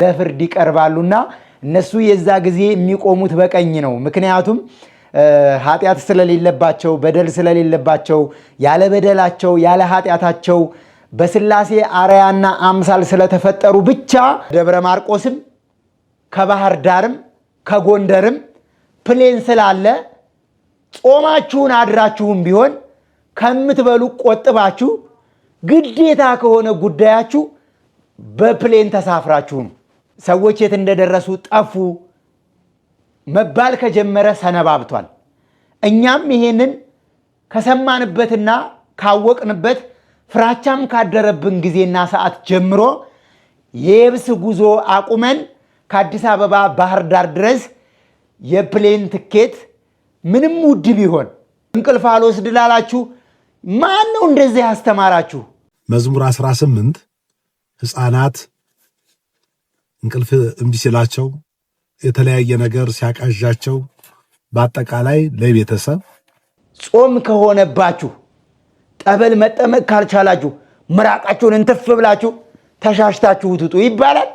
ለፍርድ ይቀርባሉና እነሱ የዛ ጊዜ የሚቆሙት በቀኝ ነው። ምክንያቱም ኃጢአት ስለሌለባቸው በደል ስለሌለባቸው ያለ በደላቸው ያለ ኃጢአታቸው በስላሴ አርአያና አምሳል ስለተፈጠሩ ብቻ ደብረ ማርቆስም ከባህር ዳርም ከጎንደርም ፕሌን ስላለ ጾማችሁን አድራችሁም ቢሆን ከምትበሉ ቆጥባችሁ ግዴታ ከሆነ ጉዳያችሁ በፕሌን ተሳፍራችሁ ሰዎች የት እንደደረሱ ጠፉ መባል ከጀመረ ሰነባብቷል። እኛም ይሄንን ከሰማንበትና ካወቅንበት ፍራቻም ካደረብን ጊዜና ሰዓት ጀምሮ የብስ ጉዞ አቁመን ከአዲስ አበባ ባህር ዳር ድረስ የፕሌን ትኬት ምንም ውድ ቢሆን እንቅልፍ አልወስድ ላላችሁ ማን ነው እንደዚህ ያስተማራችሁ? መዝሙር 18 ሕፃናት እንቅልፍ እምቢ ሲላቸው የተለያየ ነገር ሲያቃዣቸው በአጠቃላይ ለቤተሰብ ጾም ከሆነባችሁ ጠበል መጠመቅ ካልቻላችሁ ምራቃችሁን እንትፍ ብላችሁ ተሻሽታችሁ ትጡ ይባላል።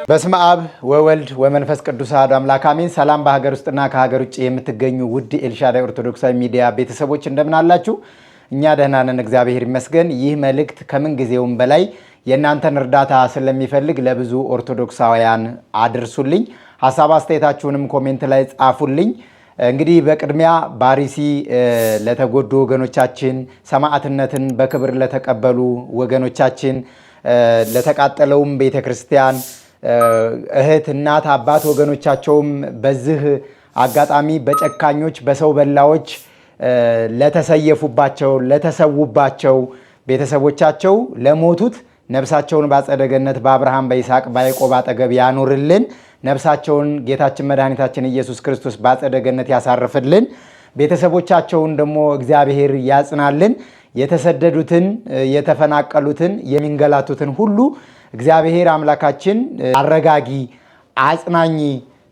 በስመ አብ ወወልድ ወመንፈስ ቅዱስ አሐዱ አምላክ አሜን። ሰላም በሀገር ውስጥና ከሀገር ውጭ የምትገኙ ውድ ኤልሻዳይ ኦርቶዶክሳዊ ሚዲያ ቤተሰቦች እንደምን አላችሁ? እኛ ደህና ነን፣ እግዚአብሔር ይመስገን። ይህ መልእክት ከምን ጊዜውም በላይ የእናንተን እርዳታ ስለሚፈልግ ለብዙ ኦርቶዶክሳውያን አድርሱልኝ። ሐሳብ አስተያየታችሁንም ኮሜንት ላይ ጻፉልኝ። እንግዲህ በቅድሚያ ባሪሲ ለተጎዱ ወገኖቻችን፣ ሰማዕትነትን በክብር ለተቀበሉ ወገኖቻችን፣ ለተቃጠለውም ቤተክርስቲያን እህት እናት አባት ወገኖቻቸውም በዚህ አጋጣሚ በጨካኞች በሰው በላዎች ለተሰየፉባቸው ለተሰውባቸው ቤተሰቦቻቸው ለሞቱት ነፍሳቸውን በአጸደ ገነት በአብርሃም በይስሐቅ በያዕቆብ አጠገብ ያኑርልን። ነፍሳቸውን ጌታችን መድኃኒታችን ኢየሱስ ክርስቶስ በአጸደ ገነት ያሳርፍልን። ቤተሰቦቻቸውን ደግሞ እግዚአብሔር ያጽናልን። የተሰደዱትን የተፈናቀሉትን የሚንገላቱትን ሁሉ እግዚአብሔር አምላካችን አረጋጊ አጽናኝ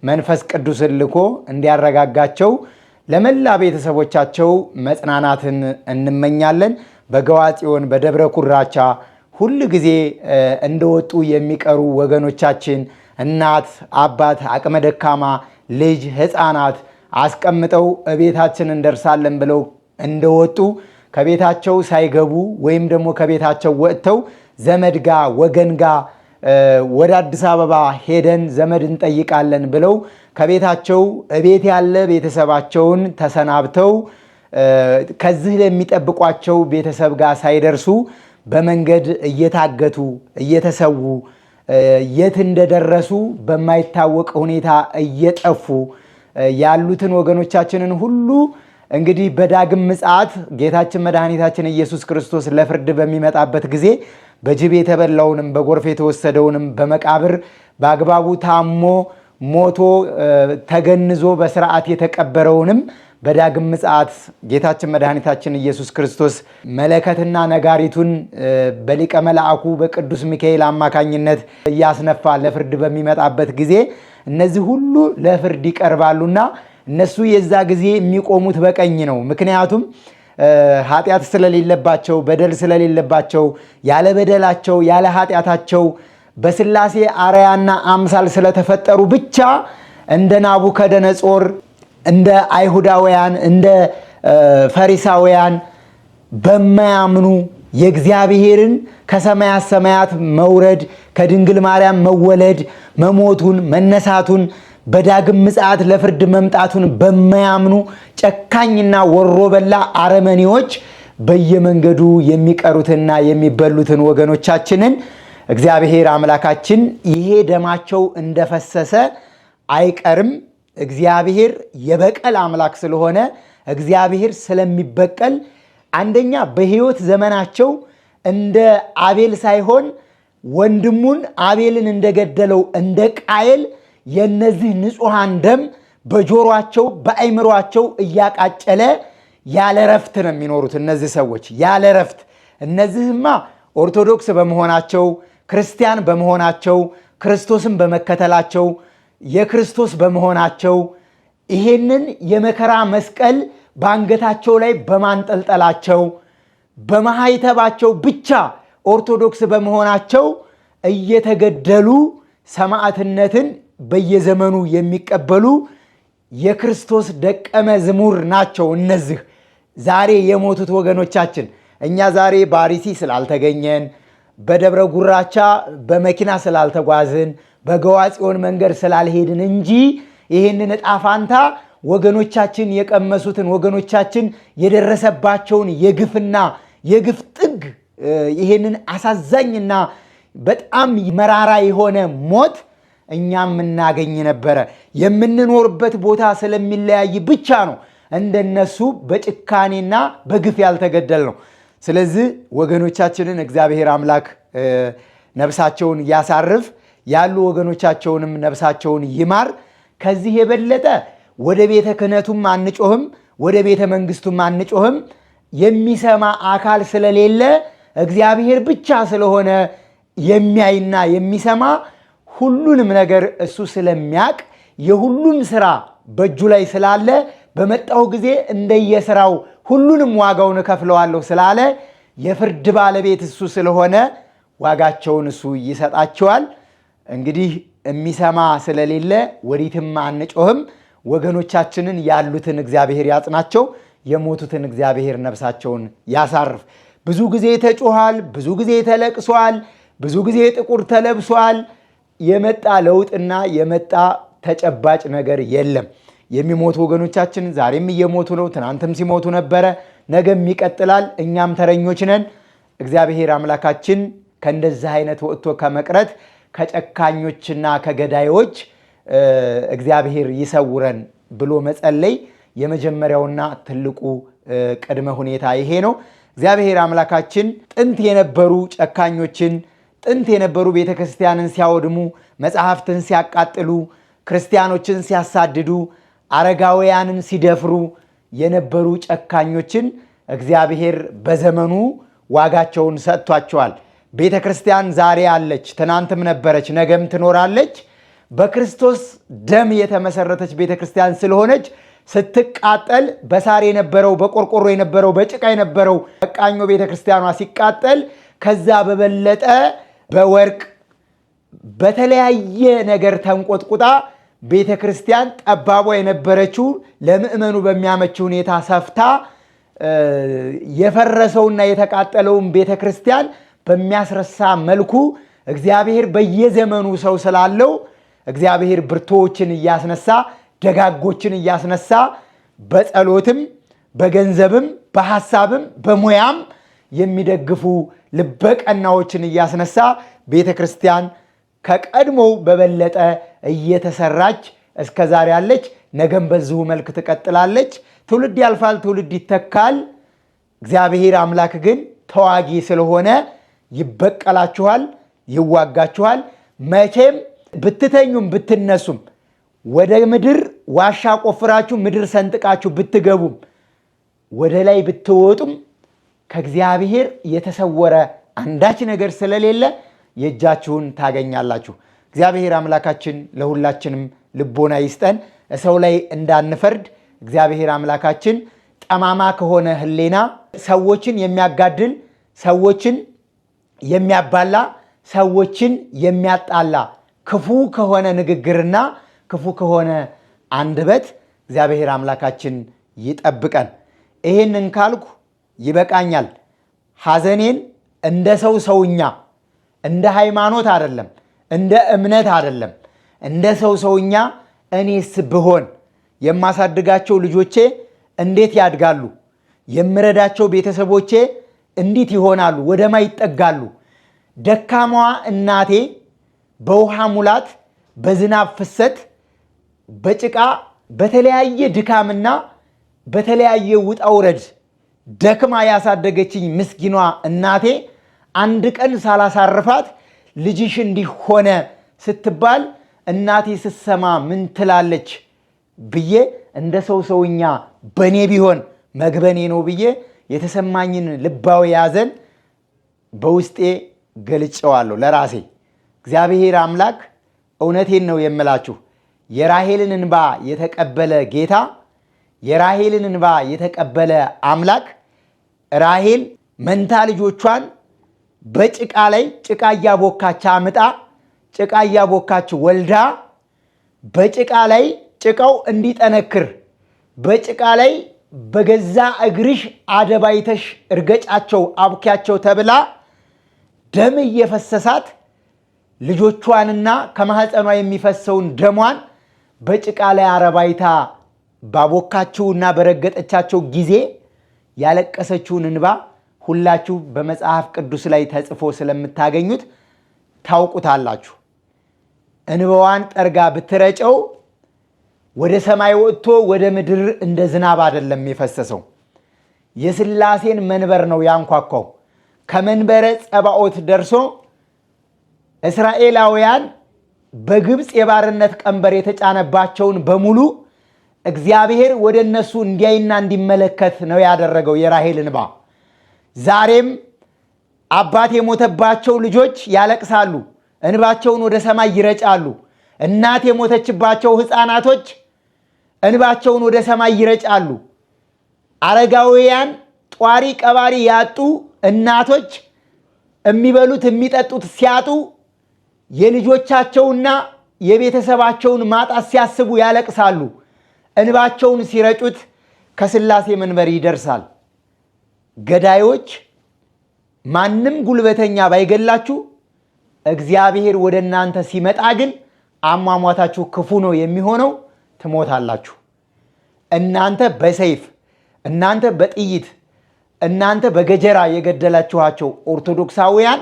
መንፈስ ቅዱስን ልኮ እንዲያረጋጋቸው ለመላ ቤተሰቦቻቸው መጽናናትን እንመኛለን። በገዋጽዮን በደብረ ኩራቻ ሁሉ ጊዜ እንደወጡ የሚቀሩ ወገኖቻችን እናት አባት አቅመ ደካማ ልጅ ሕፃናት አስቀምጠው ቤታችን እንደርሳለን ብለው እንደወጡ ከቤታቸው ሳይገቡ ወይም ደግሞ ከቤታቸው ወጥተው ዘመድ ጋ ወገን ጋ ወደ አዲስ አበባ ሄደን ዘመድ እንጠይቃለን ብለው ከቤታቸው እቤት ያለ ቤተሰባቸውን ተሰናብተው ከዚህ ለሚጠብቋቸው ቤተሰብ ጋር ሳይደርሱ በመንገድ እየታገቱ እየተሰዉ የት እንደደረሱ በማይታወቅ ሁኔታ እየጠፉ ያሉትን ወገኖቻችንን ሁሉ እንግዲህ በዳግም ምጽአት ጌታችን መድኃኒታችን ኢየሱስ ክርስቶስ ለፍርድ በሚመጣበት ጊዜ በጅብ የተበላውንም በጎርፍ የተወሰደውንም በመቃብር በአግባቡ ታሞ ሞቶ ተገንዞ በስርዓት የተቀበረውንም በዳግም ምጽአት ጌታችን መድኃኒታችን ኢየሱስ ክርስቶስ መለከትና ነጋሪቱን በሊቀ መልአኩ በቅዱስ ሚካኤል አማካኝነት እያስነፋ ለፍርድ በሚመጣበት ጊዜ እነዚህ ሁሉ ለፍርድ ይቀርባሉና እነሱ የዛ ጊዜ የሚቆሙት በቀኝ ነው። ምክንያቱም ኃጢአት ስለሌለባቸው በደል ስለሌለባቸው ያለ በደላቸው ያለ ኃጢአታቸው በስላሴ አርአያና አምሳል ስለተፈጠሩ ብቻ እንደ ናቡከደነጾር እንደ አይሁዳውያን እንደ ፈሪሳውያን በማያምኑ የእግዚአብሔርን ከሰማያት ሰማያት መውረድ ከድንግል ማርያም መወለድ መሞቱን መነሳቱን በዳግም ምጽአት ለፍርድ መምጣቱን በማያምኑ ጨካኝና ወሮበላ አረመኔዎች በየመንገዱ የሚቀሩትና የሚበሉትን ወገኖቻችንን እግዚአብሔር አምላካችን ይሄ ደማቸው እንደፈሰሰ አይቀርም። እግዚአብሔር የበቀል አምላክ ስለሆነ እግዚአብሔር ስለሚበቀል አንደኛ በሕይወት ዘመናቸው እንደ አቤል ሳይሆን ወንድሙን አቤልን እንደገደለው እንደ ቃየል የነዚህ ንጹሃን ደም በጆሮአቸው በአይምሮአቸው እያቃጨለ ያለ ረፍት ነው የሚኖሩት እነዚህ ሰዎች ያለ ረፍት። እነዚህማ ኦርቶዶክስ በመሆናቸው ክርስቲያን በመሆናቸው ክርስቶስን በመከተላቸው የክርስቶስ በመሆናቸው ይሄንን የመከራ መስቀል በአንገታቸው ላይ በማንጠልጠላቸው በማህተባቸው ብቻ ኦርቶዶክስ በመሆናቸው እየተገደሉ ሰማዕትነትን በየዘመኑ የሚቀበሉ የክርስቶስ ደቀ መዝሙር ናቸው። እነዚህ ዛሬ የሞቱት ወገኖቻችን እኛ ዛሬ በአርሲ ስላልተገኘን፣ በደብረ ጉራቻ በመኪና ስላልተጓዝን፣ በገዋጽዮን መንገድ ስላልሄድን እንጂ ይህንን ዕጣ ፋንታ ወገኖቻችን የቀመሱትን ወገኖቻችን የደረሰባቸውን የግፍና የግፍ ጥግ ይህንን አሳዛኝና በጣም መራራ የሆነ ሞት እኛም እናገኝ ነበረ። የምንኖርበት ቦታ ስለሚለያይ ብቻ ነው እንደነሱ በጭካኔና በግፍ ያልተገደል ነው። ስለዚህ ወገኖቻችንን እግዚአብሔር አምላክ ነፍሳቸውን ያሳርፍ፣ ያሉ ወገኖቻቸውንም ነፍሳቸውን ይማር። ከዚህ የበለጠ ወደ ቤተ ክህነቱም አንጮህም፣ ወደ ቤተ መንግስቱም አንጮህም። የሚሰማ አካል ስለሌለ እግዚአብሔር ብቻ ስለሆነ የሚያይና የሚሰማ ሁሉንም ነገር እሱ ስለሚያቅ የሁሉም ስራ በእጁ ላይ ስላለ በመጣው ጊዜ እንደየስራው ሁሉንም ዋጋውን እከፍለዋለሁ ስላለ የፍርድ ባለቤት እሱ ስለሆነ ዋጋቸውን እሱ ይሰጣቸዋል። እንግዲህ የሚሰማ ስለሌለ ወዲትም አንጮህም። ወገኖቻችንን ያሉትን እግዚአብሔር ያጽናቸው፣ የሞቱትን እግዚአብሔር ነፍሳቸውን ያሳርፍ። ብዙ ጊዜ ተጮኋል፣ ብዙ ጊዜ ተለቅሷል፣ ብዙ ጊዜ ጥቁር ተለብሷል። የመጣ ለውጥና የመጣ ተጨባጭ ነገር የለም። የሚሞቱ ወገኖቻችን ዛሬም እየሞቱ ነው። ትናንትም ሲሞቱ ነበረ፣ ነገም ይቀጥላል። እኛም ተረኞች ነን። እግዚአብሔር አምላካችን ከእንደዚህ አይነት ወጥቶ ከመቅረት ከጨካኞችና ከገዳዮች እግዚአብሔር ይሰውረን ብሎ መጸለይ የመጀመሪያውና ትልቁ ቅድመ ሁኔታ ይሄ ነው። እግዚአብሔር አምላካችን ጥንት የነበሩ ጨካኞችን፣ ጥንት የነበሩ ቤተክርስቲያንን ሲያወድሙ፣ መጽሐፍትን ሲያቃጥሉ፣ ክርስቲያኖችን ሲያሳድዱ፣ አረጋውያንን ሲደፍሩ የነበሩ ጨካኞችን እግዚአብሔር በዘመኑ ዋጋቸውን ሰጥቷቸዋል። ቤተክርስቲያን ዛሬ አለች፣ ትናንትም ነበረች፣ ነገም ትኖራለች። በክርስቶስ ደም የተመሰረተች ቤተክርስቲያን ስለሆነች ስትቃጠል በሳር የነበረው በቆርቆሮ የነበረው በጭቃ የነበረው ቃኞ ቤተክርስቲያኗ ሲቃጠል ከዛ በበለጠ በወርቅ በተለያየ ነገር ተንቆጥቁጣ ቤተክርስቲያን ጠባቧ የነበረችው ለምእመኑ በሚያመች ሁኔታ ሰፍታ የፈረሰውና የተቃጠለውን ቤተክርስቲያን በሚያስረሳ መልኩ እግዚአብሔር በየዘመኑ ሰው ስላለው እግዚአብሔር ብርቶችን እያስነሳ ደጋጎችን እያስነሳ በጸሎትም በገንዘብም በሐሳብም በሙያም የሚደግፉ ልበቀናዎችን እያስነሳ ቤተክርስቲያን ከቀድሞው በበለጠ እየተሰራች እስከ ዛሬ አለች። ነገም በዚሁ መልክ ትቀጥላለች። ትውልድ ያልፋል፣ ትውልድ ይተካል። እግዚአብሔር አምላክ ግን ተዋጊ ስለሆነ ይበቀላችኋል፣ ይዋጋችኋል። መቼም ብትተኙም ብትነሱም ወደ ምድር ዋሻ ቆፍራችሁ ምድር ሰንጥቃችሁ ብትገቡም ወደ ላይ ብትወጡም ከእግዚአብሔር የተሰወረ አንዳች ነገር ስለሌለ የእጃችሁን ታገኛላችሁ። እግዚአብሔር አምላካችን ለሁላችንም ልቦና ይስጠን። ሰው ላይ እንዳንፈርድ እግዚአብሔር አምላካችን ጠማማ ከሆነ ሕሊና ሰዎችን የሚያጋድል ሰዎችን የሚያባላ ሰዎችን የሚያጣላ ክፉ ከሆነ ንግግርና ክፉ ከሆነ አንደበት እግዚአብሔር አምላካችን ይጠብቀን። ይሄንን ካልኩ ይበቃኛል። ሐዘኔን እንደ ሰውኛ እንደ ሃይማኖት አይደለም፣ እንደ እምነት አይደለም፣ እንደ ሰውኛ እኔስ ብሆን የማሳድጋቸው ልጆቼ እንዴት ያድጋሉ? የምረዳቸው ቤተሰቦቼ እንዴት ይሆናሉ? ወደማ ይጠጋሉ? ደካማዋ እናቴ በውሃ ሙላት፣ በዝናብ ፍሰት፣ በጭቃ በተለያየ ድካምና በተለያየ ውጣ ውረድ ደክማ ያሳደገችኝ ምስኪኗ እናቴ አንድ ቀን ሳላሳርፋት ልጅሽ እንዲህ ሆነ ስትባል እናቴ ስትሰማ ምን ትላለች ብዬ እንደ ሰውኛ በኔ ቢሆን መግበኔ ነው ብዬ የተሰማኝን ልባዊ ያዘን በውስጤ ገልጬዋለሁ ለራሴ። እግዚአብሔር አምላክ እውነቴን ነው የምላችሁ የራሔልን እንባ የተቀበለ ጌታ፣ የራሔልን እንባ የተቀበለ አምላክ ራሔል መንታ ልጆቿን በጭቃ ላይ ጭቃ እያቦካች አምጣ ጭቃ እያቦካች ወልዳ በጭቃ ላይ ጭቃው እንዲጠነክር በጭቃ ላይ በገዛ እግርሽ አደባይተሽ እርገጫቸው አብኪያቸው ተብላ ደም እየፈሰሳት ልጆቿንና ከማህፀኗ የሚፈሰውን ደሟን በጭቃ ላይ አረባይታ ባቦካችውና በረገጠቻቸው ጊዜ ያለቀሰችውን እንባ ሁላችሁ በመጽሐፍ ቅዱስ ላይ ተጽፎ ስለምታገኙት ታውቁታላችሁ። እንባዋን ጠርጋ ብትረጨው ወደ ሰማይ ወጥቶ ወደ ምድር እንደ ዝናብ አይደለም የፈሰሰው። የሥላሴን መንበር ነው ያንኳኳው። ከመንበረ ጸባኦት ደርሶ እስራኤላውያን በግብፅ የባርነት ቀንበር የተጫነባቸውን በሙሉ እግዚአብሔር ወደ እነሱ እንዲያይና እንዲመለከት ነው ያደረገው የራሔል እንባ። ዛሬም አባት የሞተባቸው ልጆች ያለቅሳሉ፣ እንባቸውን ወደ ሰማይ ይረጫሉ። እናት የሞተችባቸው ሕፃናቶች እንባቸውን ወደ ሰማይ ይረጫሉ። አረጋውያን ጧሪ ቀባሪ ያጡ እናቶች የሚበሉት የሚጠጡት ሲያጡ የልጆቻቸውና የቤተሰባቸውን ማጣት ሲያስቡ ያለቅሳሉ። እንባቸውን ሲረጩት ከሥላሴ መንበር ይደርሳል። ገዳዮች ማንም ጉልበተኛ ባይገላችሁ እግዚአብሔር ወደ እናንተ ሲመጣ ግን አሟሟታችሁ ክፉ ነው የሚሆነው፣ ትሞታላችሁ። እናንተ በሰይፍ እናንተ በጥይት እናንተ በገጀራ የገደላችኋቸው ኦርቶዶክሳውያን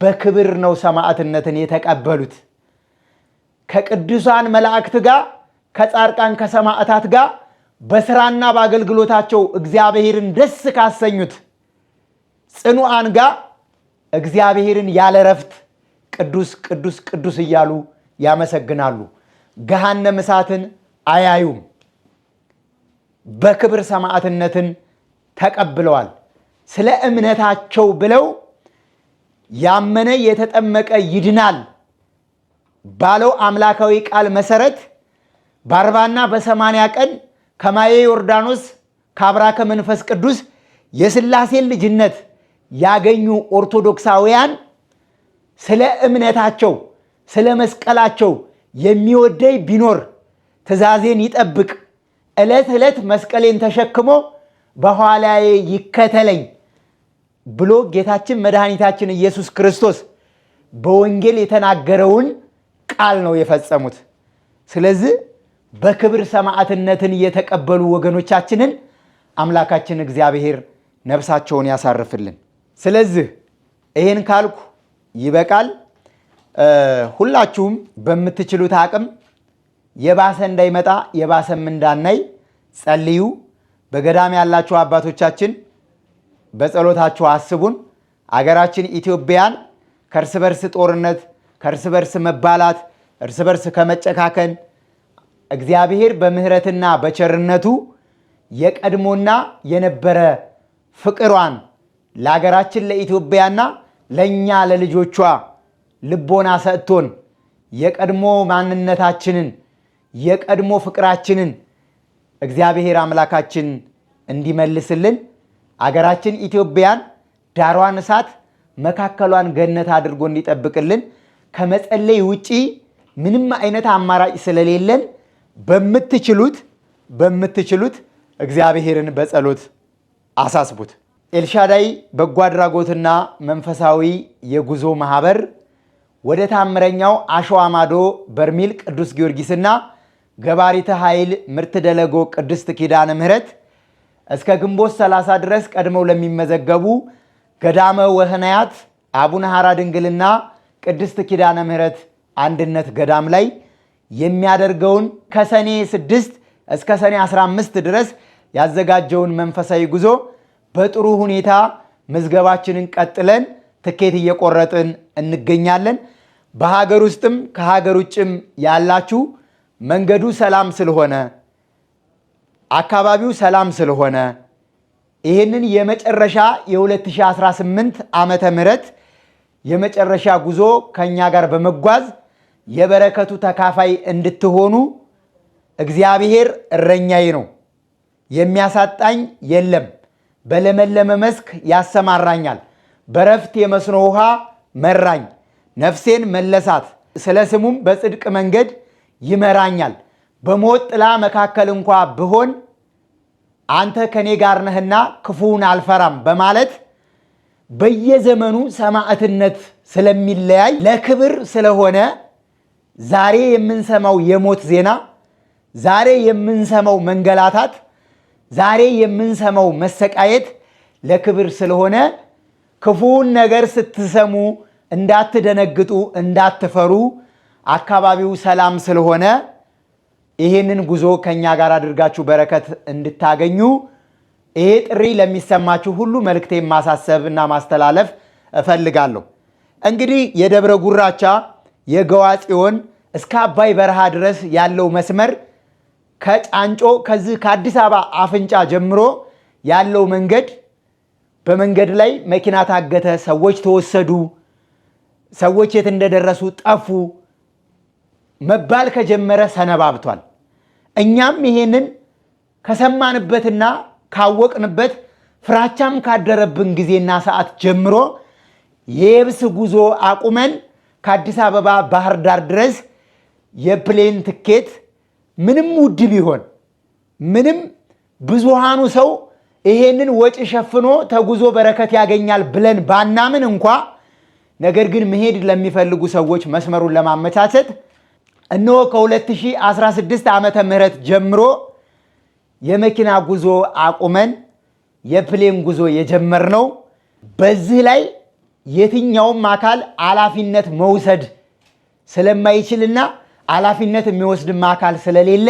በክብር ነው ሰማዕትነትን የተቀበሉት። ከቅዱሳን መላእክት ጋር ከጻድቃን ከሰማዕታት ጋር በስራና በአገልግሎታቸው እግዚአብሔርን ደስ ካሰኙት ጽኑዓን ጋር እግዚአብሔርን ያለ ረፍት ቅዱስ ቅዱስ ቅዱስ እያሉ ያመሰግናሉ። ገሃነመ እሳትን አያዩም። በክብር ሰማዕትነትን ተቀብለዋል። ስለ እምነታቸው ብለው ያመነ የተጠመቀ ይድናል ባለው አምላካዊ ቃል መሰረት በ40ና በ80 ቀን ከማየ ዮርዳኖስ ከአብራከ መንፈስ ቅዱስ የሥላሴን ልጅነት ያገኙ ኦርቶዶክሳውያን ስለ እምነታቸው ስለ መስቀላቸው የሚወደይ ቢኖር ትእዛዜን ይጠብቅ፣ ዕለት ዕለት መስቀሌን ተሸክሞ በኋላዬ ይከተለኝ ብሎ ጌታችን መድኃኒታችን ኢየሱስ ክርስቶስ በወንጌል የተናገረውን ቃል ነው የፈጸሙት። ስለዚህ በክብር ሰማዕትነትን የተቀበሉ ወገኖቻችንን አምላካችን እግዚአብሔር ነፍሳቸውን ያሳርፍልን። ስለዚህ ይህን ካልኩ ይበቃል። ሁላችሁም በምትችሉት አቅም የባሰ እንዳይመጣ የባሰም እንዳናይ ጸልዩ። በገዳም ያላችሁ አባቶቻችን በጸሎታችሁ አስቡን። አገራችን ኢትዮጵያን ከእርስ በርስ ጦርነት፣ ከእርስ በርስ መባላት፣ እርስ በርስ ከመጨካከን እግዚአብሔር በምህረትና በቸርነቱ የቀድሞና የነበረ ፍቅሯን ለሀገራችን ለኢትዮጵያና ለእኛ ለልጆቿ ልቦና ሰጥቶን የቀድሞ ማንነታችንን የቀድሞ ፍቅራችንን እግዚአብሔር አምላካችን እንዲመልስልን አገራችን ኢትዮጵያን ዳሯን እሳት መካከሏን ገነት አድርጎ እንዲጠብቅልን ከመጸለይ ውጪ ምንም አይነት አማራጭ ስለሌለን በምትችሉት እግዚአብሔርን በጸሎት አሳስቡት። ኤልሻዳይ በጎ አድራጎትና መንፈሳዊ የጉዞ ማህበር ወደ ታምረኛው አሸዋ ማዶ በርሜል ቅዱስ ጊዮርጊስና ገባሪተ ኃይል ምርት ደለጎ ቅድስት ኪዳነ ምሕረት እስከ ግንቦት 30 ድረስ ቀድመው ለሚመዘገቡ ገዳመ ወህናያት አቡነ ሐራ ድንግልና ቅድስት ኪዳነ ምሕረት አንድነት ገዳም ላይ የሚያደርገውን ከሰኔ 6 እስከ ሰኔ 15 ድረስ ያዘጋጀውን መንፈሳዊ ጉዞ በጥሩ ሁኔታ ምዝገባችንን ቀጥለን ትኬት እየቆረጥን እንገኛለን። በሀገር ውስጥም ከሀገር ውጭም ያላችሁ መንገዱ ሰላም ስለሆነ አካባቢው ሰላም ስለሆነ ይህንን የመጨረሻ የ2018 ዓመተ ምህረት የመጨረሻ ጉዞ ከኛ ጋር በመጓዝ የበረከቱ ተካፋይ እንድትሆኑ እግዚአብሔር እረኛዬ ነው፣ የሚያሳጣኝ የለም። በለመለመ መስክ ያሰማራኛል፣ በረፍት የመስኖ ውሃ መራኝ፣ ነፍሴን መለሳት። ስለ ስሙም በጽድቅ መንገድ ይመራኛል። በሞት ጥላ መካከል እንኳ ብሆን አንተ ከኔ ጋር ነህና ክፉውን አልፈራም በማለት በየዘመኑ ሰማዕትነት ስለሚለያይ ለክብር ስለሆነ ዛሬ የምንሰማው የሞት ዜና፣ ዛሬ የምንሰማው መንገላታት፣ ዛሬ የምንሰማው መሰቃየት ለክብር ስለሆነ ክፉውን ነገር ስትሰሙ እንዳትደነግጡ፣ እንዳትፈሩ። አካባቢው ሰላም ስለሆነ ይህንን ጉዞ ከኛ ጋር አድርጋችሁ በረከት እንድታገኙ ይሄ ጥሪ ለሚሰማችሁ ሁሉ መልእክቴን ማሳሰብ እና ማስተላለፍ እፈልጋለሁ። እንግዲህ የደብረ ጉራቻ የገዋ ጽዮን እስከ አባይ በረሃ ድረስ ያለው መስመር ከጫንጮ ከዚህ ከአዲስ አበባ አፍንጫ ጀምሮ ያለው መንገድ በመንገድ ላይ መኪና ታገተ፣ ሰዎች ተወሰዱ፣ ሰዎች የት እንደደረሱ ጠፉ መባል ከጀመረ ሰነባብቷል። እኛም ይሄንን ከሰማንበትና ካወቅንበት ፍራቻም ካደረብን ጊዜና ሰዓት ጀምሮ የየብስ ጉዞ አቁመን ከአዲስ አበባ ባህር ዳር ድረስ የፕሌን ትኬት ምንም ውድ ቢሆን ምንም ብዙሃኑ ሰው ይሄንን ወጪ ሸፍኖ ተጉዞ በረከት ያገኛል ብለን ባናምን እንኳ ነገር ግን መሄድ ለሚፈልጉ ሰዎች መስመሩን ለማመቻቸት እነሆ ከ2016 ዓመተ ምህረት ጀምሮ የመኪና ጉዞ አቁመን የፕሌን ጉዞ የጀመርነው በዚህ ላይ የትኛውም አካል ኃላፊነት መውሰድ ስለማይችልና ኃላፊነት የሚወስድም አካል ስለሌለ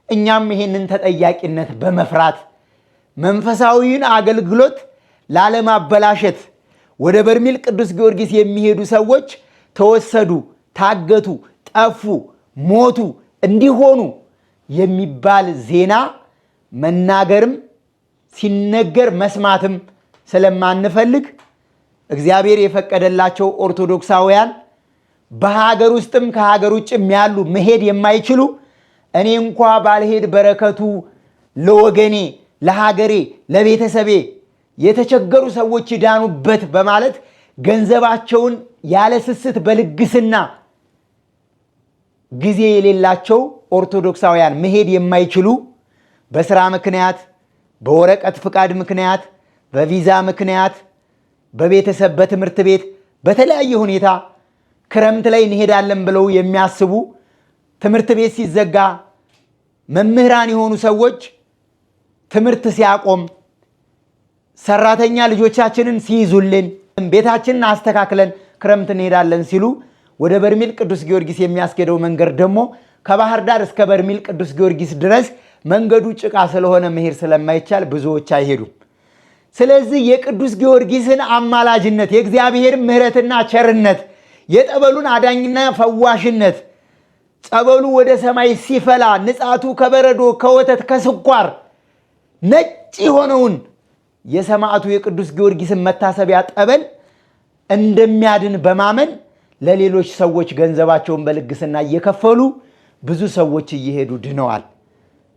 እኛም ይሄንን ተጠያቂነት በመፍራት መንፈሳዊውን አገልግሎት ላለማበላሸት ወደ በርሜል ቅዱስ ጊዮርጊስ የሚሄዱ ሰዎች ተወሰዱ፣ ታገቱ፣ ጠፉ፣ ሞቱ፣ እንዲሆኑ የሚባል ዜና መናገርም ሲነገር መስማትም ስለማንፈልግ እግዚአብሔር የፈቀደላቸው ኦርቶዶክሳውያን በሀገር ውስጥም ከሀገር ውጭም ያሉ መሄድ የማይችሉ እኔ እንኳ ባልሄድ በረከቱ ለወገኔ፣ ለሀገሬ፣ ለቤተሰቤ የተቸገሩ ሰዎች ይዳኑበት በማለት ገንዘባቸውን ያለ ስስት በልግስና ጊዜ የሌላቸው ኦርቶዶክሳውያን መሄድ የማይችሉ በስራ ምክንያት፣ በወረቀት ፍቃድ ምክንያት፣ በቪዛ ምክንያት፣ በቤተሰብ በትምህርት ቤት በተለያየ ሁኔታ ክረምት ላይ እንሄዳለን ብለው የሚያስቡ ትምህርት ቤት ሲዘጋ መምህራን የሆኑ ሰዎች ትምህርት ሲያቆም ሰራተኛ ልጆቻችንን ሲይዙልን ቤታችንን አስተካክለን ክረምት እንሄዳለን ሲሉ ወደ በርሜል ቅዱስ ጊዮርጊስ የሚያስኬደው መንገድ ደግሞ ከባህር ዳር እስከ በርሜል ቅዱስ ጊዮርጊስ ድረስ መንገዱ ጭቃ ስለሆነ መሄድ ስለማይቻል ብዙዎች አይሄዱም። ስለዚህ የቅዱስ ጊዮርጊስን አማላጅነት የእግዚአብሔር ምሕረትና ቸርነት የጠበሉን አዳኝና ፈዋሽነት ጸበሉ ወደ ሰማይ ሲፈላ ንጻቱ ከበረዶ ከወተት ከስኳር ነጭ የሆነውን የሰማዕቱ የቅዱስ ጊዮርጊስን መታሰቢያ ጠበል እንደሚያድን በማመን ለሌሎች ሰዎች ገንዘባቸውን በልግስና እየከፈሉ ብዙ ሰዎች እየሄዱ ድነዋል።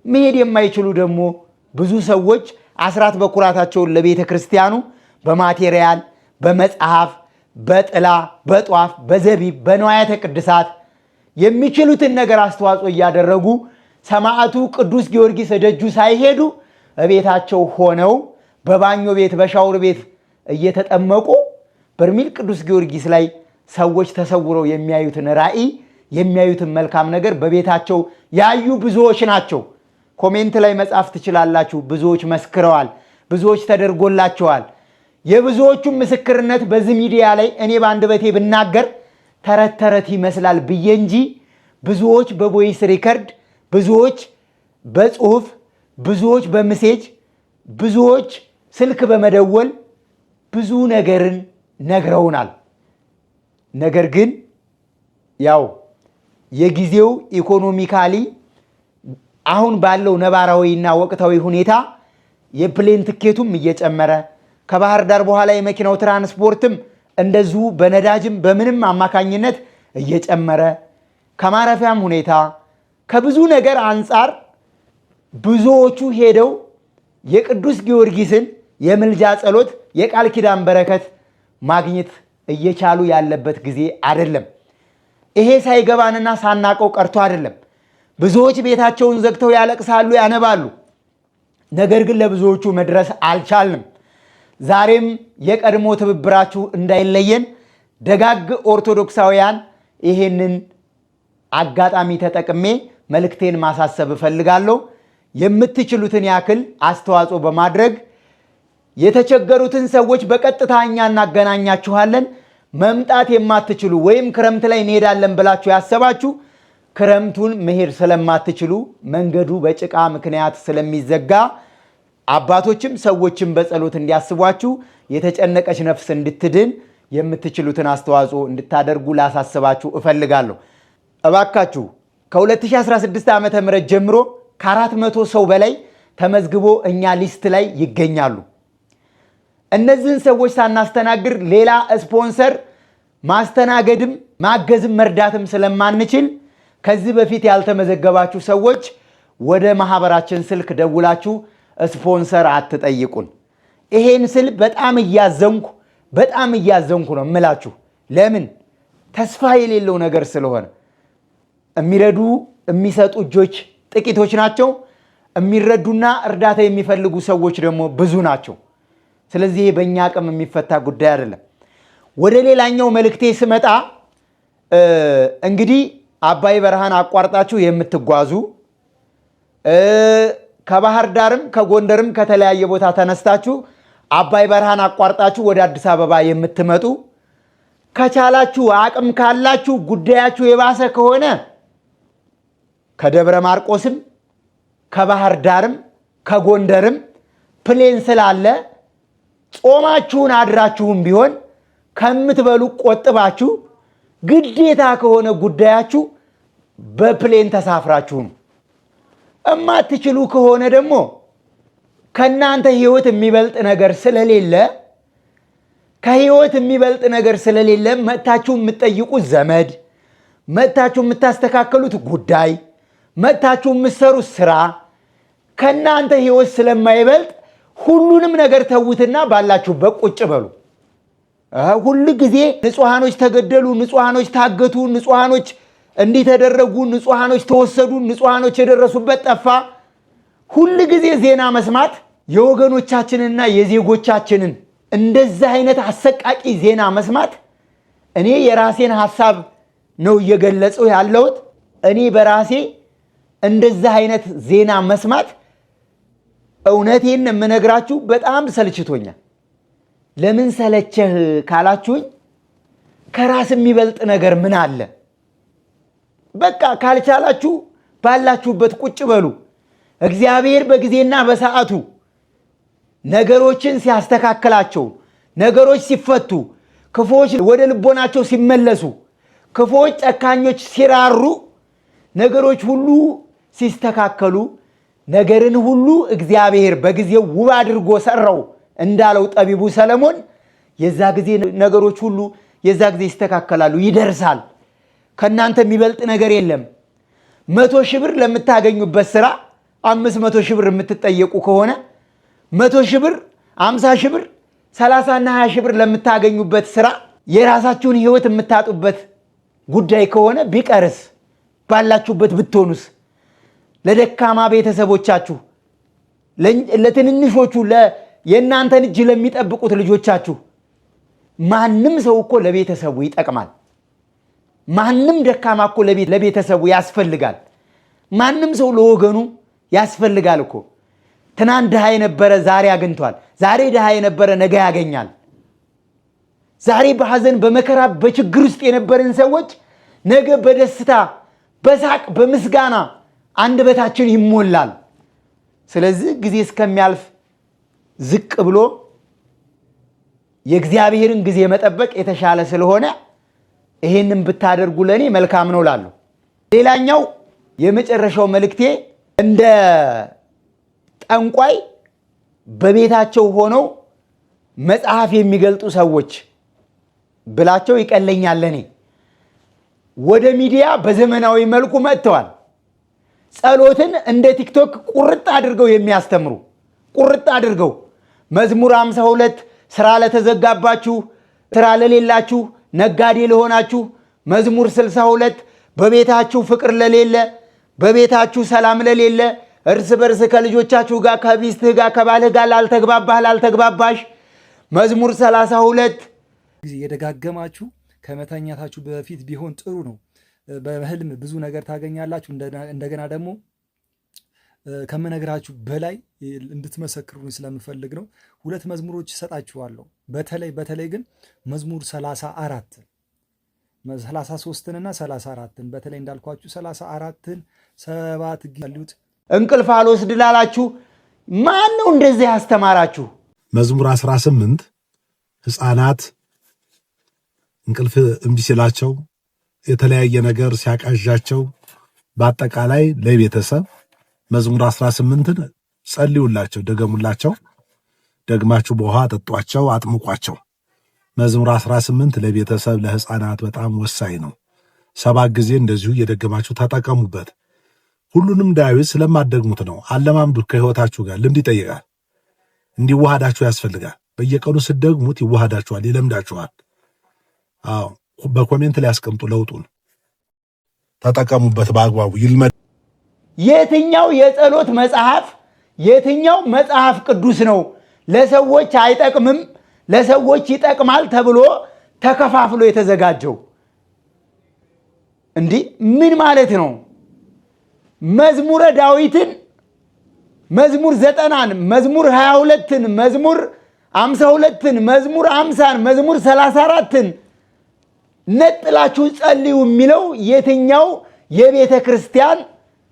መሄድ የማይችሉ ደግሞ ብዙ ሰዎች አስራት በኩራታቸውን ለቤተ ክርስቲያኑ በማቴሪያል፣ በመጽሐፍ፣ በጥላ፣ በጧፍ፣ በዘቢብ፣ በንዋያተ ቅድሳት የሚችሉትን ነገር አስተዋጽኦ እያደረጉ ሰማዕቱ ቅዱስ ጊዮርጊስ ደጁ ሳይሄዱ እቤታቸው ሆነው በባኞ ቤት በሻውር ቤት እየተጠመቁ በርሜል ቅዱስ ጊዮርጊስ ላይ ሰዎች ተሰውረው የሚያዩትን ራእይ የሚያዩትን መልካም ነገር በቤታቸው ያዩ ብዙዎች ናቸው። ኮሜንት ላይ መጻፍ ትችላላችሁ። ብዙዎች መስክረዋል፣ ብዙዎች ተደርጎላቸዋል። የብዙዎቹም ምስክርነት በዚህ ሚዲያ ላይ እኔ በአንደበቴ ብናገር ተረት ተረት ይመስላል ብዬ እንጂ ብዙዎች በቮይስ ሪከርድ፣ ብዙዎች በጽሁፍ፣ ብዙዎች በሜሴጅ፣ ብዙዎች ስልክ በመደወል ብዙ ነገርን ነግረውናል። ነገር ግን ያው የጊዜው ኢኮኖሚካሊ አሁን ባለው ነባራዊና ወቅታዊ ሁኔታ የፕሌን ትኬቱም እየጨመረ ከባህር ዳር በኋላ የመኪናው ትራንስፖርትም እንደዚሁ በነዳጅም በምንም አማካኝነት እየጨመረ ከማረፊያም ሁኔታ ከብዙ ነገር አንጻር ብዙዎቹ ሄደው የቅዱስ ጊዮርጊስን የምልጃ ጸሎት የቃል ኪዳን በረከት ማግኘት እየቻሉ ያለበት ጊዜ አይደለም። ይሄ ሳይገባንና ሳናቀው ቀርቶ አይደለም። ብዙዎች ቤታቸውን ዘግተው ያለቅሳሉ፣ ያነባሉ። ነገር ግን ለብዙዎቹ መድረስ አልቻልንም። ዛሬም የቀድሞ ትብብራችሁ እንዳይለየን ደጋግ ኦርቶዶክሳውያን ይሄንን አጋጣሚ ተጠቅሜ መልእክቴን ማሳሰብ እፈልጋለሁ። የምትችሉትን ያክል አስተዋጽኦ በማድረግ የተቸገሩትን ሰዎች በቀጥታ እኛ እናገናኛችኋለን። መምጣት የማትችሉ ወይም ክረምት ላይ እንሄዳለን ብላችሁ ያሰባችሁ ክረምቱን መሄድ ስለማትችሉ መንገዱ በጭቃ ምክንያት ስለሚዘጋ አባቶችም ሰዎችም በጸሎት እንዲያስቧችሁ የተጨነቀች ነፍስ እንድትድን የምትችሉትን አስተዋጽኦ እንድታደርጉ ላሳስባችሁ እፈልጋለሁ። እባካችሁ ከ2016 ዓ.ም ጀምሮ ከ400 ሰው በላይ ተመዝግቦ እኛ ሊስት ላይ ይገኛሉ። እነዚህን ሰዎች ሳናስተናግድ ሌላ ስፖንሰር ማስተናገድም ማገዝም መርዳትም ስለማንችል ከዚህ በፊት ያልተመዘገባችሁ ሰዎች ወደ ማህበራችን ስልክ ደውላችሁ ስፖንሰር አትጠይቁን። ይሄን ስል በጣም እያዘንኩ ነው እምላችሁ። ለምን? ተስፋ የሌለው ነገር ስለሆነ። የሚረዱ የሚሰጡ እጆች ጥቂቶች ናቸው። የሚረዱና እርዳታ የሚፈልጉ ሰዎች ደግሞ ብዙ ናቸው። ስለዚህ በእኛ አቅም የሚፈታ ጉዳይ አይደለም። ወደ ሌላኛው መልእክቴ ስመጣ እንግዲህ አባይ በረሃን አቋርጣችሁ የምትጓዙ ከባህር ዳርም ከጎንደርም ከተለያየ ቦታ ተነስታችሁ አባይ በረሃን አቋርጣችሁ ወደ አዲስ አበባ የምትመጡ ከቻላችሁ አቅም ካላችሁ ጉዳያችሁ የባሰ ከሆነ ከደብረ ማርቆስም ከባህር ዳርም ከጎንደርም ፕሌን ስላለ ጾማችሁን አድራችሁም ቢሆን ከምትበሉ ቆጥባችሁ ግዴታ ከሆነ ጉዳያችሁ በፕሌን ተሳፍራችሁም እማትችሉ ከሆነ ደግሞ ከናንተ ህይወት የሚበልጥ ነገር ስለሌለ ከህይወት የሚበልጥ ነገር ስለሌለ መታችሁ የምትጠይቁት ዘመድ መታችሁ የምታስተካከሉት ጉዳይ መታችሁ የምትሰሩት ስራ ከናንተ ህይወት ስለማይበልጥ ሁሉንም ነገር ተውትና ባላችሁበት ቁጭ በሉ። ሁሉ ጊዜ ንጹሃኖች ተገደሉ፣ ንጹሃኖች ታገቱ፣ ንጹሃኖች እንዲህ ተደረጉ፣ ንጹሃኖች ተወሰዱ፣ ንጹሃኖች የደረሱበት ጠፋ። ሁሉ ጊዜ ዜና መስማት የወገኖቻችንና የዜጎቻችንን እንደዚህ አይነት አሰቃቂ ዜና መስማት እኔ የራሴን ሐሳብ ነው እየገለጸው ያለሁት። እኔ በራሴ እንደዚህ አይነት ዜና መስማት እውነቴን የምነግራችሁ በጣም ሰልችቶኛል። ለምን ሰለቸህ ካላችሁኝ ከራስ የሚበልጥ ነገር ምን አለ? በቃ ካልቻላችሁ ባላችሁበት ቁጭ በሉ። እግዚአብሔር በጊዜና በሰዓቱ ነገሮችን ሲያስተካክላቸው፣ ነገሮች ሲፈቱ፣ ክፉዎች ወደ ልቦናቸው ሲመለሱ፣ ክፉዎች ጨካኞች ሲራሩ፣ ነገሮች ሁሉ ሲስተካከሉ፣ ነገርን ሁሉ እግዚአብሔር በጊዜው ውብ አድርጎ ሰራው እንዳለው ጠቢቡ ሰለሞን የዛ ጊዜ ነገሮች ሁሉ የዛ ጊዜ ይስተካከላሉ፣ ይደርሳል። ከናንተ የሚበልጥ ነገር የለም። 100 ሺህ ብር ለምታገኙበት ስራ 500 ሺህ ብር የምትጠየቁ ከሆነ 100 ሺህ ብር 50 ሺህ ብር 30 እና 20 ሺህ ብር ለምታገኙበት ስራ የራሳችሁን ህይወት የምታጡበት ጉዳይ ከሆነ ቢቀርስ? ባላችሁበት ብትሆኑስ? ለደካማ ቤተሰቦቻችሁ፣ ለትንንሾቹ የእናንተን እጅ ለሚጠብቁት ልጆቻችሁ። ማንም ሰው እኮ ለቤተሰቡ ይጠቅማል። ማንም ደካማ እኮ ለቤተሰቡ ያስፈልጋል። ማንም ሰው ለወገኑ ያስፈልጋል እኮ። ትናንት ድሃ የነበረ ዛሬ አግኝቷል። ዛሬ ድሃ የነበረ ነገ ያገኛል። ዛሬ በሐዘን በመከራ በችግር ውስጥ የነበርን ሰዎች ነገ በደስታ በሳቅ በምስጋና አንደበታችን ይሞላል። ስለዚህ ጊዜ እስከሚያልፍ ዝቅ ብሎ የእግዚአብሔርን ጊዜ መጠበቅ የተሻለ ስለሆነ ይሄንን ብታደርጉ ለኔ መልካም ነው ላለው። ሌላኛው የመጨረሻው መልእክቴ እንደ ጠንቋይ በቤታቸው ሆነው መጽሐፍ የሚገልጡ ሰዎች ብላቸው ይቀለኛል። ለኔ ወደ ሚዲያ በዘመናዊ መልኩ መጥተዋል። ጸሎትን እንደ ቲክቶክ ቁርጥ አድርገው የሚያስተምሩ ቁርጥ አድርገው መዝሙር 52 ስራ ለተዘጋባችሁ፣ ስራ ለሌላችሁ፣ ነጋዴ ለሆናችሁ፣ መዝሙር 62 በቤታችሁ ፍቅር ለሌለ፣ በቤታችሁ ሰላም ለሌለ፣ እርስ በርስ ከልጆቻችሁ ጋር ከሚስትህ ጋር ከባልህ ጋር ላልተግባባሽ መዝሙር 32 የደጋገማችሁ ከመተኛታችሁ በፊት ቢሆን ጥሩ ነው። በህልም ብዙ ነገር ታገኛላችሁ። እንደገና ደግሞ ከመነግራችሁ በላይ እንድትመሰክሩኝ ስለምፈልግ ነው። 2 መዝሙሮች እሰጣችኋለሁ። በተለይ ግን መዝሙር 34 33 እና 34 በተለይ እንዳልኳችሁ 34 7 ጊዜሉት እንቅልፍ አልወስድ ላላችሁ ማን ነው እንደዚህ ያስተማራችሁ? መዝሙር 18 ሕፃናት እንቅልፍ እምቢ ሲላቸው የተለያየ ነገር ሲያቃዣቸው በአጠቃላይ ለቤተሰብ መዝሙር 18ን ጸልዩላቸው፣ ደገሙላቸው። ደግማችሁ በውሃ አጠጧቸው፣ አጥምቋቸው። መዝሙር 18 ለቤተሰብ ለሕፃናት በጣም ወሳኝ ነው። 7 ጊዜ እንደዚሁ እየደገማችሁ ተጠቀሙበት። ሁሉንም ዳዊት ስለማትደግሙት ነው። አለማምዱት። ከሕይወታችሁ ጋር ልምድ ይጠይቃል። እንዲዋሃዳችሁ ያስፈልጋል። በየቀኑ ስትደግሙት ይዋሃዳችኋል፣ ይለምዳችኋል። አዎ በኮሜንት ላይ ያስቀምጡ። ለውጡን ተጠቀሙበት በአግባቡ ይልመድ። የትኛው የጸሎት መጽሐፍ የትኛው መጽሐፍ ቅዱስ ነው ለሰዎች አይጠቅምም ለሰዎች ይጠቅማል ተብሎ ተከፋፍሎ የተዘጋጀው? እንዲህ ምን ማለት ነው? መዝሙረ ዳዊትን፣ መዝሙር 90ን፣ መዝሙር 22ን፣ መዝሙር 52ን፣ መዝሙር 50ን፣ መዝሙር 34ን ነጥላችሁ ጸልዩ የሚለው የትኛው የቤተ ክርስቲያን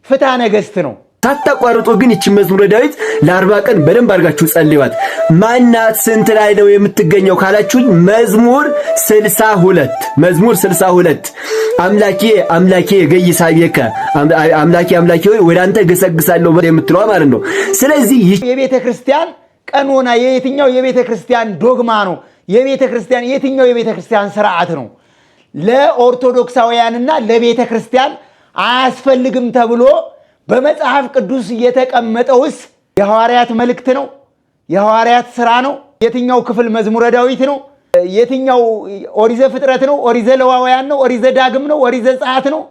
ፍትሐ ነገሥት ነው? ሳታቋርጡ ግን ይቺ መዝሙረ ዳዊት ለ40 ቀን በደንብ አድርጋችሁ ጸልዩት። ማናት ስንት ላይ ነው የምትገኘው ካላችሁኝ መዝሙር 62 አምላኬ አምላኬ ገይሳቤከ አምላኬ ሆይ ወደ አንተ ገሰግሳለሁ የምትለው ማለት ነው። ስለዚህ የቤተ ክርስቲያን ቀኖና የትኛው የቤተ ክርስቲያን ዶግማ ነው? የቤተ ክርስቲያን የትኛው የቤተ ክርስቲያን ስርዓት ነው? ለኦርቶዶክሳውያንና ለቤተ ክርስቲያን አያስፈልግም ተብሎ በመጽሐፍ ቅዱስ የተቀመጠውስ የሐዋርያት መልእክት ነው? የሐዋርያት ሥራ ነው? የትኛው ክፍል መዝሙረ ዳዊት ነው? የትኛው ኦሪዘ ፍጥረት ነው? ኦሪዘ ለዋውያን ነው? ኦሪዘ ዳግም ነው? ኦሪዘ ዘጸአት ነው?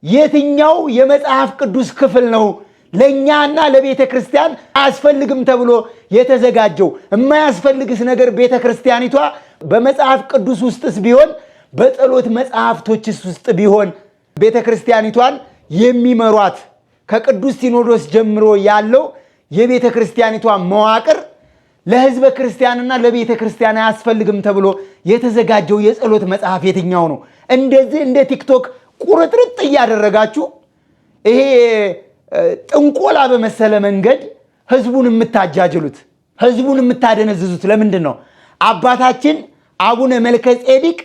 የትኛው የመጽሐፍ ቅዱስ ክፍል ነው ለኛና ለቤተ ክርስቲያን አያስፈልግም ተብሎ የተዘጋጀው? የማያስፈልግስ ነገር ቤተ ክርስቲያኒቷ በመጽሐፍ ቅዱስ ውስጥስ ቢሆን በጸሎት መጽሐፍቶችስ ውስጥ ቢሆን ቤተ ክርስቲያኒቷን የሚመሯት ከቅዱስ ሲኖዶስ ጀምሮ ያለው የቤተ ክርስቲያኒቷ መዋቅር ለሕዝበ ክርስቲያንና ለቤተ ክርስቲያን አያስፈልግም ተብሎ የተዘጋጀው የጸሎት መጽሐፍ የትኛው ነው? እንደዚህ እንደ ቲክቶክ ቁርጥርጥ እያደረጋችሁ ይሄ ጥንቆላ በመሰለ መንገድ ሕዝቡን የምታጃጅሉት፣ ሕዝቡን የምታደነዝዙት ለምንድን ነው? አባታችን አቡነ መልከጼዴቅ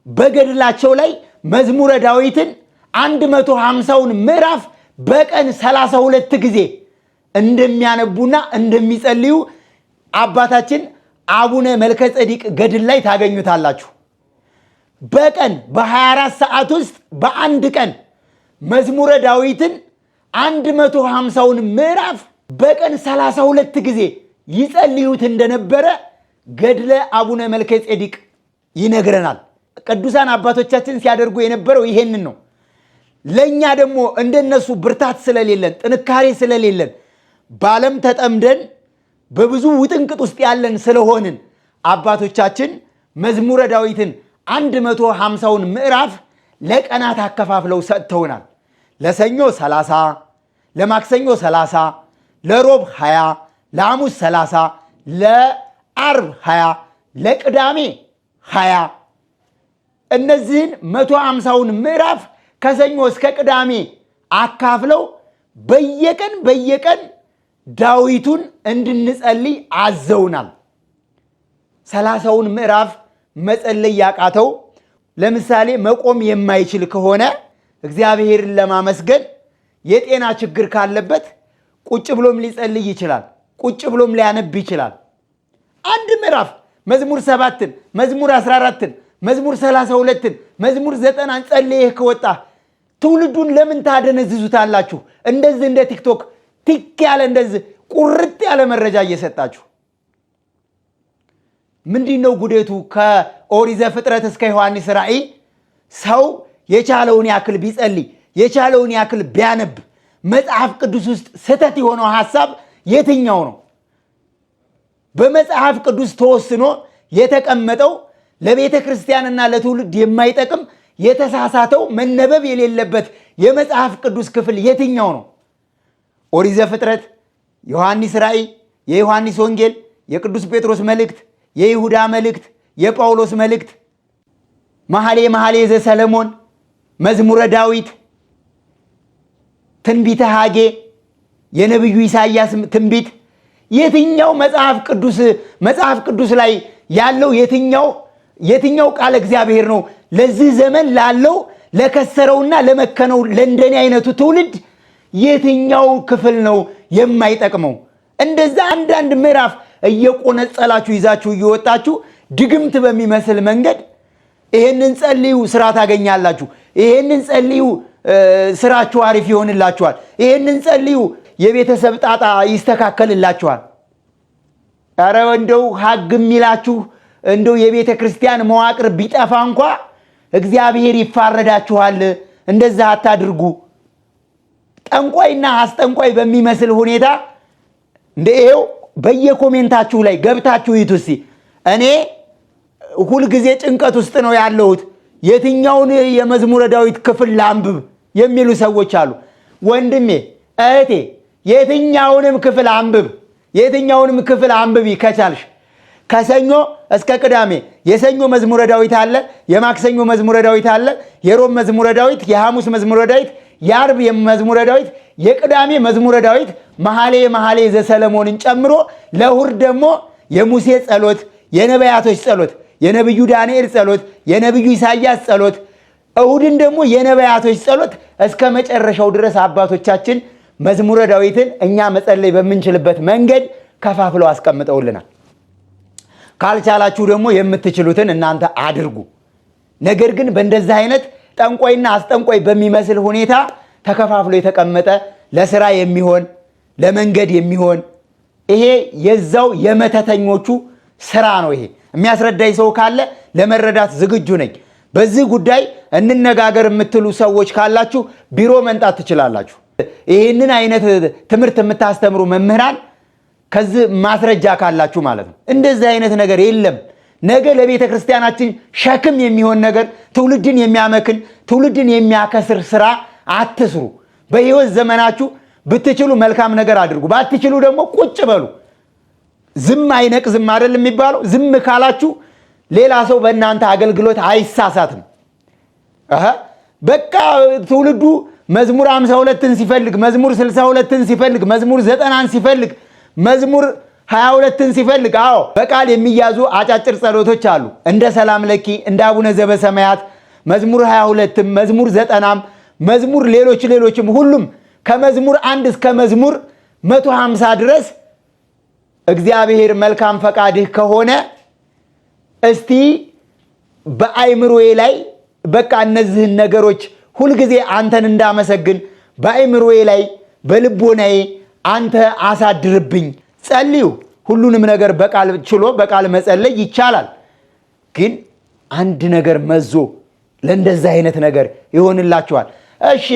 በገድላቸው ላይ መዝሙረ ዳዊትን 150ውን ምዕራፍ በቀን 32 ጊዜ እንደሚያነቡና እንደሚጸልዩ አባታችን አቡነ መልከጼዴቅ ገድል ላይ ታገኙታላችሁ። በቀን በ24 ሰዓት ውስጥ በአንድ ቀን መዝሙረ ዳዊትን 150ውን ምዕራፍ በቀን 32 ጊዜ ይጸልዩት እንደነበረ ገድለ አቡነ መልከጼዴቅ ይነግረናል። ቅዱሳን አባቶቻችን ሲያደርጉ የነበረው ይሄንን ነው። ለኛ ደግሞ እንደነሱ ብርታት ስለሌለን ጥንካሬ ስለሌለን ባለም ተጠምደን በብዙ ውጥንቅጥ ውስጥ ያለን ስለሆንን አባቶቻችን መዝሙረ ዳዊትን 150ውን ምዕራፍ ለቀናት አከፋፍለው ሰጥተውናል። ለሰኞ 30፣ ለማክሰኞ 30፣ ለሮብ 20፣ ለሐሙስ 30፣ ለአርብ 20፣ ለቅዳሜ 20። እነዚህን 150ውን ምዕራፍ ከሰኞ እስከ ቅዳሜ አካፍለው በየቀን ዳዊቱን እንድንጸልይ አዘውናል። 30ውን ምዕራፍ መጸለይ ያቃተው ለምሳሌ መቆም የማይችል ከሆነ እግዚአብሔርን ለማመስገን የጤና ችግር ካለበት ቁጭ ብሎም ሊጸልይ ይችላል። ቁጭ ብሎም ሊያነብ ይችላል። አንድ ምዕራፍ መዝሙር 7ን፣ መዝሙር 14ን፣ መዝሙር 32ን፣ መዝሙር 90ን ጸልየህ ከወጣ ትውልዱን ለምን ታደነዝዙታላችሁ? እንደዚህ እንደ ቲክቶክ ቲክ ያለ እንደዚህ ቁርጥ ያለ መረጃ እየሰጣችሁ ምንድነው ጉዴቱ? ከኦሪት ዘፍጥረት እስከ ዮሐንስ ራእይ ሰው የቻለውን ያክል ቢጸልይ የቻለውን ያክል ቢያነብ መጽሐፍ ቅዱስ ውስጥ ስህተት የሆነው ሐሳብ የትኛው ነው? በመጽሐፍ ቅዱስ ተወስኖ የተቀመጠው ለቤተ ክርስቲያንና ለትውልድ የማይጠቅም የተሳሳተው መነበብ የሌለበት የመጽሐፍ ቅዱስ ክፍል የትኛው ነው? ኦሪት ዘፍጥረት፣ ዮሐንስ ራእይ፣ የዮሐንስ ወንጌል፣ የቅዱስ ጴጥሮስ መልእክት፣ የይሁዳ መልእክት፣ የጳውሎስ መልእክት፣ መኃልየ ዘሰለሞን፣ መዝሙረ ዳዊት፣ ትንቢተ ሐጌ፣ የነቢዩ ኢሳይያስ ትንቢት የትኛው መጽሐፍ ቅዱስ ላይ ያለው የትኛው ቃል እግዚአብሔር ነው ለዚህ ዘመን ላለው ለከሰረውና ለመከነው ለእንደኔ አይነቱ ትውልድ የትኛው ክፍል ነው የማይጠቅመው? እንደዛ አንዳንድ ምዕራፍ እየቆነጸላችሁ ይዛችሁ እየወጣችሁ ድግምት በሚመስል መንገድ ይሄንን ጸልዩ ስራ ታገኛላችሁ፣ ይሄንን ጸልዩ ስራችሁ አሪፍ ይሆንላችኋል፣ ይሄንን ጸልዩ የቤተሰብ ጣጣ ይስተካከልላችኋል። ኧረ እንደው ሀግ የሚላችሁ እንደው የቤተ ክርስቲያን መዋቅር ቢጠፋ እንኳ እግዚአብሔር ይፋረዳችኋል። እንደዛ አታድርጉ። ጠንቋይና አስጠንቋይ በሚመስል ሁኔታ እንደው በየኮሜንታችሁ ላይ ገብታችሁ ይቱሲ እኔ ሁልጊዜ ጭንቀት ውስጥ ነው ያለሁት የትኛውን የመዝሙረ ዳዊት ክፍል ላንብብ የሚሉ ሰዎች አሉ። ወንድሜ እህቴ የትኛውንም ክፍል አንብቢ ከቻልሽ። ከሰኞ እስከ ቅዳሜ የሰኞ መዝሙረ ዳዊት አለ፣ የማክሰኞ መዝሙረ ዳዊት አለ፣ የሮብ መዝሙረ ዳዊት፣ የሐሙስ መዝሙረ ዳዊት፣ የአርብ መዝሙረ ዳዊት፣ የቅዳሜ መዝሙረ ዳዊት መኃልየ ዘሰለሞንን ጨምሮ ለእሑድ ደግሞ የሙሴ ጸሎት፣ የነቢያቶች ጸሎት፣ የነቢዩ ዳንኤል ጸሎት፣ የነቢዩ ኢሳይያስ ጸሎት፣ እሑድን ደግሞ የነቢያቶች ጸሎት እስከ መጨረሻው ድረስ አባቶቻችን መዝሙረ ዳዊትን እኛ መጸለይ በምንችልበት መንገድ ከፋፍለው አስቀምጠውልናል። ካልቻላችሁ ደግሞ የምትችሉትን እናንተ አድርጉ። ነገር ግን በእንደዚህ አይነት ጠንቋይና አስጠንቋይ በሚመስል ሁኔታ ተከፋፍሎ የተቀመጠ ለስራ የሚሆን ለመንገድ የሚሆን ይሄ የዛው የመተተኞቹ ስራ ነው። ይሄ የሚያስረዳኝ ሰው ካለ ለመረዳት ዝግጁ ነኝ። በዚህ ጉዳይ እንነጋገር የምትሉ ሰዎች ካላችሁ ቢሮ መንጣት ትችላላችሁ። ይህንን አይነት ትምህርት የምታስተምሩ መምህራን ከዚህ ማስረጃ ካላችሁ ማለት ነው። እንደዚህ አይነት ነገር የለም። ነገ ለቤተ ክርስቲያናችን ሸክም የሚሆን ነገር፣ ትውልድን የሚያመክን ትውልድን የሚያከስር ስራ አትስሩ። በህይወት ዘመናችሁ ብትችሉ መልካም ነገር አድርጉ፣ ባትችሉ ደግሞ ቁጭ በሉ። ዝም አይነቅዝም አይደል የሚባለው? ዝም ካላችሁ ሌላ ሰው በእናንተ አገልግሎት አይሳሳትም። በቃ ትውልዱ መዝሙር 52ን ሲፈልግ፣ መዝሙር 62ን ሲፈልግ፣ መዝሙር 90ን ሲፈልግ፣ መዝሙር 22ን ሲፈልግ፣ አዎ በቃል የሚያዙ አጫጭር ጸሎቶች አሉ። እንደ ሰላም ለኪ፣ እንደ አቡነ ዘበሰማያት፣ መዝሙር 22ም፣ መዝሙር 90ም፣ መዝሙር ሌሎችም ሁሉም ከመዝሙር 1 እስከ መዝሙር 150 ድረስ እግዚአብሔር መልካም ፈቃድህ ከሆነ እስቲ በአይምሮዬ ላይ በቃ እነዚህን ነገሮች ሁልጊዜ አንተን እንዳመሰግን በአይምሮዬ ላይ በልቦናዬ አንተ አሳድርብኝ። ጸልዩ። ሁሉንም ነገር በቃል ችሎ በቃል መጸለይ ይቻላል። ግን አንድ ነገር መዞ ለእንደዚህ አይነት ነገር ይሆንላችኋል። እሺ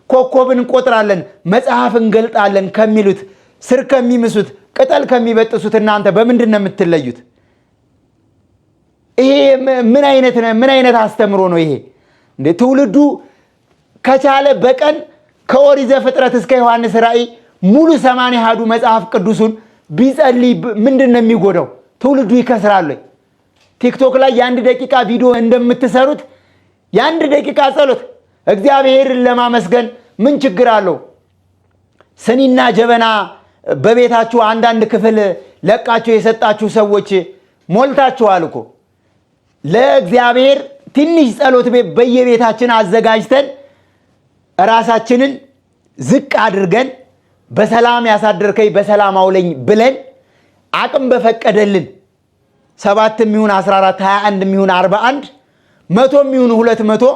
ኮከብን እንቆጥራለን መጽሐፍ እንገልጣለን ከሚሉት ስር ከሚምሱት ቅጠል ከሚበጥሱት እናንተ በምንድን ነው የምትለዩት? ይሄ ምን አይነት አስተምሮ ነው ይሄ? እንዴ ትውልዱ ከቻለ በቀን ከኦሪት ዘፍጥረት እስከ ዮሐንስ ራእይ ሙሉ 80 ያህዱ መጽሐፍ ቅዱሱን ቢጸልይ ምንድን ነው የሚጎዳው? ትውልዱ ይከስራል። ቲክቶክ ላይ የ1 ደቂቃ ቪዲዮ እንደምትሰሩት የ1 ደቂቃ ጸሎት እግዚአብሔርን ለማመስገን ምን ችግር አለው? ስኒና ጀበና በቤታችሁ አንዳንድ ክፍል ለቃችሁ የሰጣችሁ ሰዎች ሞልታችኋል እኮ። ለእግዚአብሔር ትንሽ ጸሎት ቤት በየቤታችን አዘጋጅተን ራሳችንን ዝቅ አድርገን በሰላም ያሳደርከኝ በሰላም አውለኝ ብለን አቅም በፈቀደልን 7 የሚሆን 14 21 የሚሆን 41 100 የሚሆን 200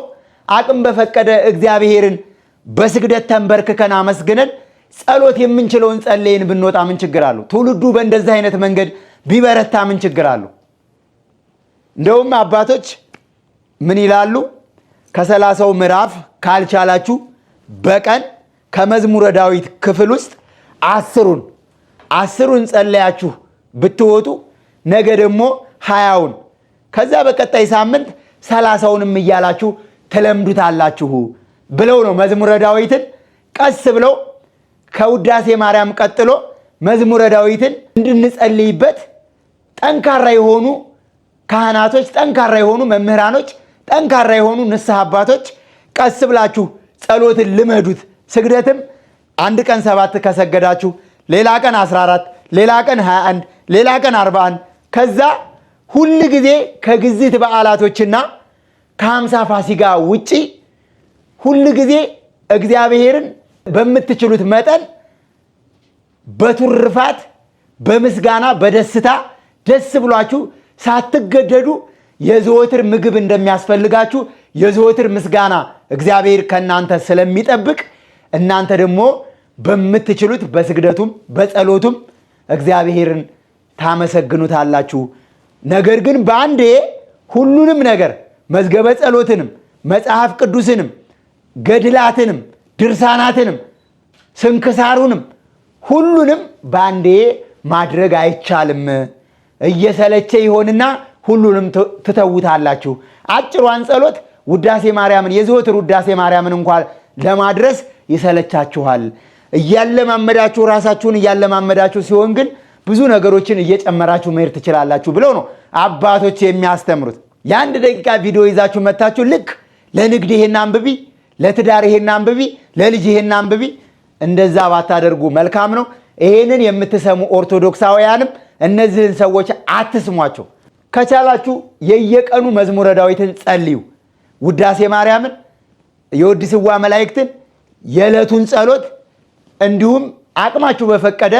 አቅም በፈቀደ እግዚአብሔርን በስግደት ተንበርክከን አመስግነን ጸሎት የምንችለውን ጸልየን ብንወጣ ምን ችግር አለው? ትውልዱ በእንደዚህ አይነት መንገድ ቢበረታ ምን ችግር አለው? እንደውም አባቶች ምን ይላሉ? ከ30ው ምዕራፍ ካልቻላችሁ በቀን ከመዝሙረ ዳዊት ክፍል ውስጥ 10ሩን ጸለያችሁ ብትወጡ ነገ ደግሞ 20ውን ከዛ በቀጣይ ሳምንት 30ውንም እያላችሁ ተለምዱታላችሁ ብለው ነው መዝሙረ ዳዊትን ቀስ ብለው ከውዳሴ ማርያም ቀጥሎ መዝሙረ ዳዊትን እንድንጸልይበት ጠንካራ የሆኑ ካህናቶች፣ ጠንካራ የሆኑ መምህራኖች፣ ጠንካራ የሆኑ ንስሐ አባቶች ቀስ ብላችሁ ጸሎትን ልመዱት። ስግደትም አንድ ቀን 7 ከሰገዳችሁ ሌላ ቀን 14 ሌላ ቀን 21 ሌላ ቀን 41 ከዛ ሁል ጊዜ ከግዝት በዓላቶችና ከ50 ፋሲካ ውጪ ሁል ጊዜ እግዚአብሔርን በምትችሉት መጠን በቱርፋት በምስጋና በደስታ ደስ ብሏችሁ ሳትገደዱ የዘወትር ምግብ እንደሚያስፈልጋችሁ የዘወትር ምስጋና እግዚአብሔር ከእናንተ ስለሚጠብቅ እናንተ ደግሞ በምትችሉት በስግደቱም በጸሎቱም እግዚአብሔርን ታመሰግኑታላችሁ። ነገር ግን በአንዴ ሁሉንም ነገር መዝገበ ጸሎትንም መጽሐፍ ቅዱስንም ገድላትንም ድርሳናትንም ስንክሳሩንም ሁሉንም በአንዴ ማድረግ አይቻልም። እየሰለቸ ይሆንና ሁሉንም ትተውታላችሁ። አጭሯን ጸሎት ውዳሴ ማርያምን የዘወትር ውዳሴ ማርያምን እንኳን ለማድረስ ይሰለቻችኋል። እያለማመዳችሁ ራሳችሁን እያለማመዳችሁ ሲሆን ግን ብዙ ነገሮችን እየጨመራችሁ መሄድ ትችላላችሁ ብለው ነው አባቶች የሚያስተምሩት። የአንድ ደቂቃ ቪዲዮ ይዛችሁ መታችሁ ልክ ለንግድ ይሄን አንብቢ፣ ለትዳር ይሄን አንብቢ፣ ለልጅ ይሄን አንብቢ፣ እንደዛ ባታደርጉ መልካም ነው። ይሄንን የምትሰሙ ኦርቶዶክሳውያንም እነዚህን ሰዎች አትስሟቸው። ከቻላችሁ የየቀኑ መዝሙረ ዳዊትን ጸልዩ። ውዳሴ ማርያምን፣ የወዲስዋ መላእክትን፣ የዕለቱን ጸሎት እንዲሁም አቅማችሁ በፈቀደ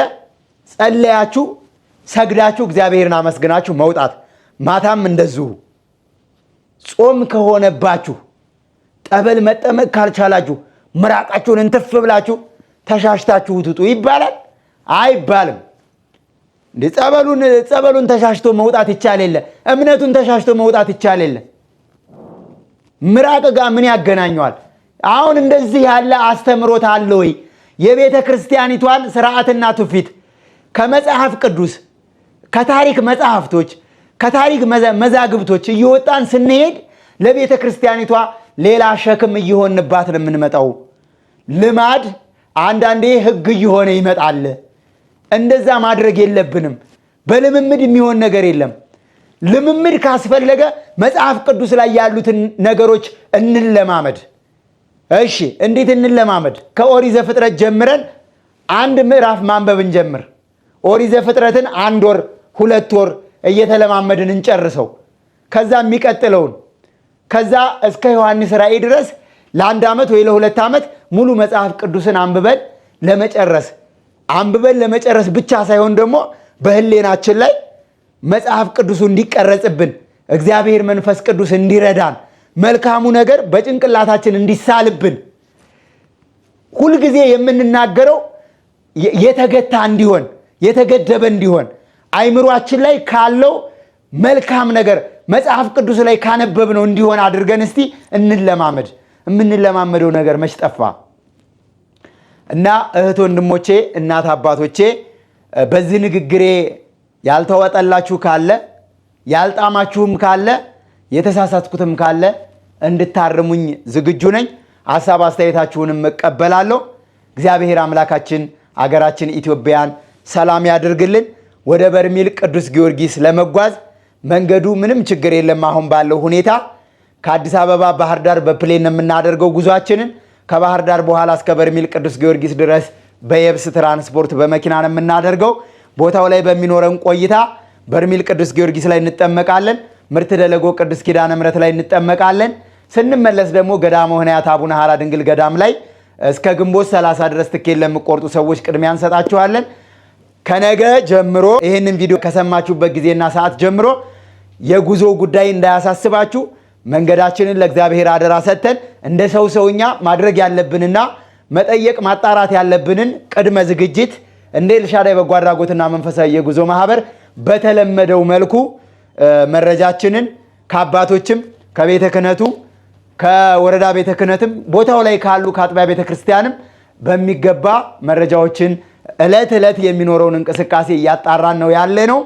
ጸለያችሁ ሰግዳችሁ እግዚአብሔርን አመስግናችሁ መውጣት። ማታም እንደዚሁ ጾም ከሆነባችሁ ጠበል መጠመቅ ካልቻላችሁ ምራቃችሁን እንትፍ ብላችሁ ተሻሽታችሁ ትጡ ይባላል? አይባልም። ጸበሉን ተሻሽቶ መውጣት ይቻል የለ? እምነቱን ተሻሽቶ መውጣት ይቻል የለ? ምራቅ ጋር ምን ያገናኘዋል? አሁን እንደዚህ ያለ አስተምሮት አለ ወይ? የቤተ ክርስቲያኒቷን ስርዓትና ትውፊት ከመጽሐፍ ቅዱስ ከታሪክ መጽሐፍቶች ከታሪክ መዛግብቶች እየወጣን ስንሄድ ለቤተ ክርስቲያኒቷ ሌላ ሸክም እየሆንባት ነው የምንመጣው። ልማድ አንዳንዴ ህግ እየሆነ ይመጣል። እንደዛ ማድረግ የለብንም። በልምምድ የሚሆን ነገር የለም። ልምምድ ካስፈለገ መጽሐፍ ቅዱስ ላይ ያሉትን ነገሮች እንለማመድ። እሺ፣ እንዴት እንለማመድ? ከኦሪት ዘፍጥረት ጀምረን አንድ ምዕራፍ ማንበብ እንጀምር። ኦሪት ዘፍጥረትን 1 ወር 2 ወር እየተለማመድን እንጨርሰው። ከዛ የሚቀጥለውን ከዛ እስከ ዮሐንስ ራእይ ድረስ ለ1 ዓመት ወይ ለ2 ዓመት ሙሉ መጽሐፍ ቅዱስን አንብበን ለመጨረስ ብቻ ሳይሆን ደግሞ በህሌናችን ላይ መጽሐፍ ቅዱሱ እንዲቀረጽብን እግዚአብሔር መንፈስ ቅዱስ እንዲረዳን መልካሙ ነገር በጭንቅላታችን እንዲሳልብን ሁልጊዜ የምንናገረው የተገታ እንዲሆን የተገደበ እንዲሆን አይምሯችን ላይ ካለው መልካም ነገር መጽሐፍ ቅዱስ ላይ ካነበብነው እንዲሆን አድርገን እስቲ እንለማመድ። የምንለማመደው ነገር መች ጠፋ? እና እህት ወንድሞቼ፣ እናት አባቶቼ በዚህ ንግግሬ ያልተወጠላችሁ ካለ ያልጣማችሁም ካለ የተሳሳትኩትም ካለ እንድታርሙኝ ዝግጁ ነኝ። ሐሳብ አስተያየታችሁንም እቀበላለሁ። እግዚአብሔር አምላካችን አገራችን ኢትዮጵያን ሰላም ያድርግልን። ወደ በርሜል ቅዱስ ጊዮርጊስ ለመጓዝ መንገዱ ምንም ችግር የለም። አሁን ባለው ሁኔታ ከአዲስ አበባ ባህር ዳር በፕሌን የምናደርገው ጉዟችንን ከባህር ዳር በኋላ እስከ በርሜል ቅዱስ ጊዮርጊስ ድረስ በየብስ ትራንስፖርት በመኪና ነው የምናደርገው። ቦታው ላይ በሚኖረን ቆይታ በርሜል ቅዱስ ጊዮርጊስ ላይ እንጠመቃለን። ምርት ደለጎ ቅዱስ ኪዳነ ምሕረት ላይ እንጠመቃለን። ስንመለስ ደግሞ ገዳመ ሆነያት አቡነ ሐራ ድንግል ገዳም ላይ እስከ ግንቦት 30 ድረስ ትኬት ለምትቆርጡ ሰዎች ቅድሚያ እንሰጣችኋለን። ከነገ ጀምሮ ይህንን ቪዲዮ ከሰማችሁበት ጊዜና ሰዓት ጀምሮ የጉዞ ጉዳይ እንዳያሳስባችሁ መንገዳችንን ለእግዚአብሔር አደራ ሰጥተን እንደ ሰውኛ ማድረግ ያለብንና መጠየቅ ማጣራት ያለብንን ቅድመ ዝግጅት እንደ ኤልሻዳይ በጎ አድራጎትና መንፈሳዊ የጉዞ ማህበር በተለመደው መልኩ መረጃችንን ከአባቶችም ከቤተ ክህነቱ ከወረዳ ቤተ ክህነትም ቦታው ላይ ካሉ ከአጥቢያ ቤተ ክርስቲያንም በሚገባ መረጃዎችን ዕለት የሚኖረውን እንቅስቃሴ እያጣራን ነው ያለ ነው።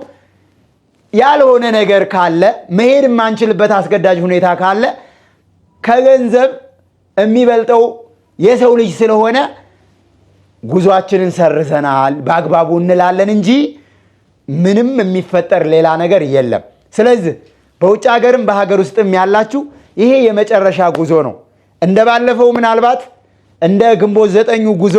ያልሆነ ነገር ካለ መሄድ የማንችልበት አስገዳጅ ሁኔታ ካለ ከገንዘብ የሚበልጠው የሰው ልጅ ስለሆነ ጉዟችንን ሰርዘናል በአግባቡ እንላለን እንጂ ምንም የሚፈጠር ሌላ ነገር የለም። ስለዚህ በውጭ ሀገርም በሀገር ውስጥም ያላችሁ ይሄ የመጨረሻ ጉዞ ነው። እንደባለፈው ምናልባት እንደ ግንቦት 9 ጉዞ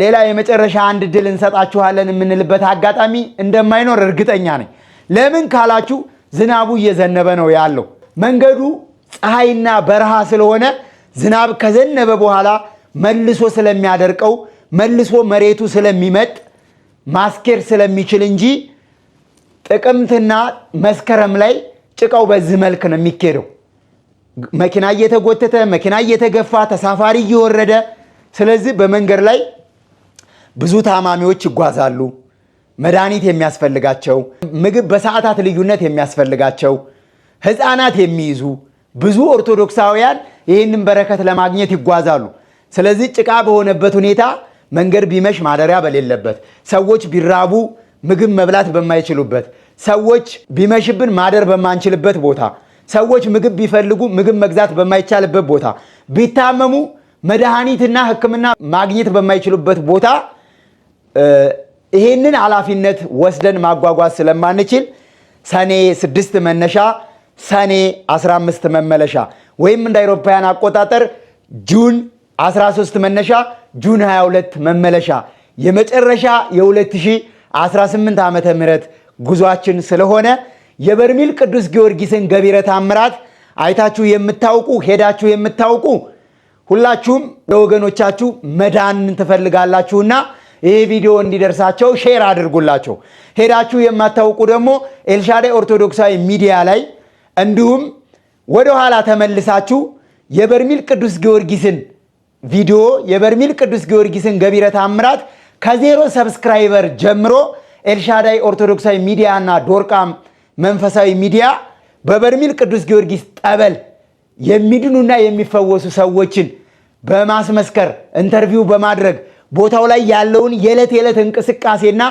ሌላ የመጨረሻ አንድ ድል እንሰጣችኋለን የምንልበት አጋጣሚ እንደማይኖር እርግጠኛ ነኝ። ለምን ካላችሁ ዝናቡ እየዘነበ ነው ያለው። መንገዱ ፀሐይና በረሃ ስለሆነ ዝናብ ከዘነበ በኋላ መልሶ ስለሚያደርቀው መልሶ መሬቱ ስለሚመጥ ማስኬር ስለሚችል እንጂ ጥቅምትና መስከረም ላይ ጭቃው በዚህ መልክ ነው የሚኬደው። መኪና እየተጎተተ መኪና እየተገፋ ተሳፋሪ እየወረደ። ስለዚህ በመንገድ ላይ ብዙ ታማሚዎች ይጓዛሉ። መድኃኒት የሚያስፈልጋቸው፣ ምግብ በሰዓታት ልዩነት የሚያስፈልጋቸው፣ ህፃናት የሚይዙ ብዙ ኦርቶዶክሳውያን ይህንን በረከት ለማግኘት ይጓዛሉ። ስለዚህ ጭቃ በሆነበት ሁኔታ መንገድ ቢመሽ ማደሪያ በሌለበት፣ ሰዎች ቢራቡ ምግብ መብላት በማይችሉበት፣ ሰዎች ቢመሽብን ማደር በማንችልበት ቦታ፣ ሰዎች ምግብ ቢፈልጉ ምግብ መግዛት በማይቻልበት ቦታ፣ ቢታመሙ መድኃኒትና ሕክምና ማግኘት በማይችሉበት ቦታ ይሄንን ኃላፊነት ወስደን ማጓጓዝ ስለማንችል ሰኔ 6 መነሻ ሰኔ 15 መመለሻ ወይም እንደ አውሮፓውያን አቆጣጠር ጁን 13 መነሻ ጁን 22 መመለሻ የመጨረሻ የ2018 ዓመተ ምህረት ጉዟችን ስለሆነ የበርሜል ቅዱስ ጊዮርጊስን ገቢረ ተአምራት አይታችሁ የምታውቁ ሄዳችሁ የምታውቁ ሁላችሁም ለወገኖቻችሁ መዳን ትፈልጋላችሁና ይህ ቪዲዮ እንዲደርሳቸው ሼር አድርጉላቸው። ሄዳችሁ የማታውቁ ደግሞ ኤልሻዳይ ኦርቶዶክሳዊ ሚዲያ ላይ እንዲሁም ወደ ኋላ ተመልሳችሁ የበርሜል ቅዱስ ጊዮርጊስን ቪዲዮ የበርሜል ቅዱስ ጊዮርጊስን ገቢረ ተአምራት ከዜሮ ሰብስክራይበር ጀምሮ ኤልሻዳይ ኦርቶዶክሳዊ ሚዲያ እና ዶርቃ መንፈሳዊ ሚዲያ በበርሜል ቅዱስ ጊዮርጊስ ጠበል የሚድኑና የሚፈወሱ ሰዎችን በማስመስከር ኢንተርቪው በማድረግ ቦታው ላይ ያለውን የዕለት እንቅስቃሴና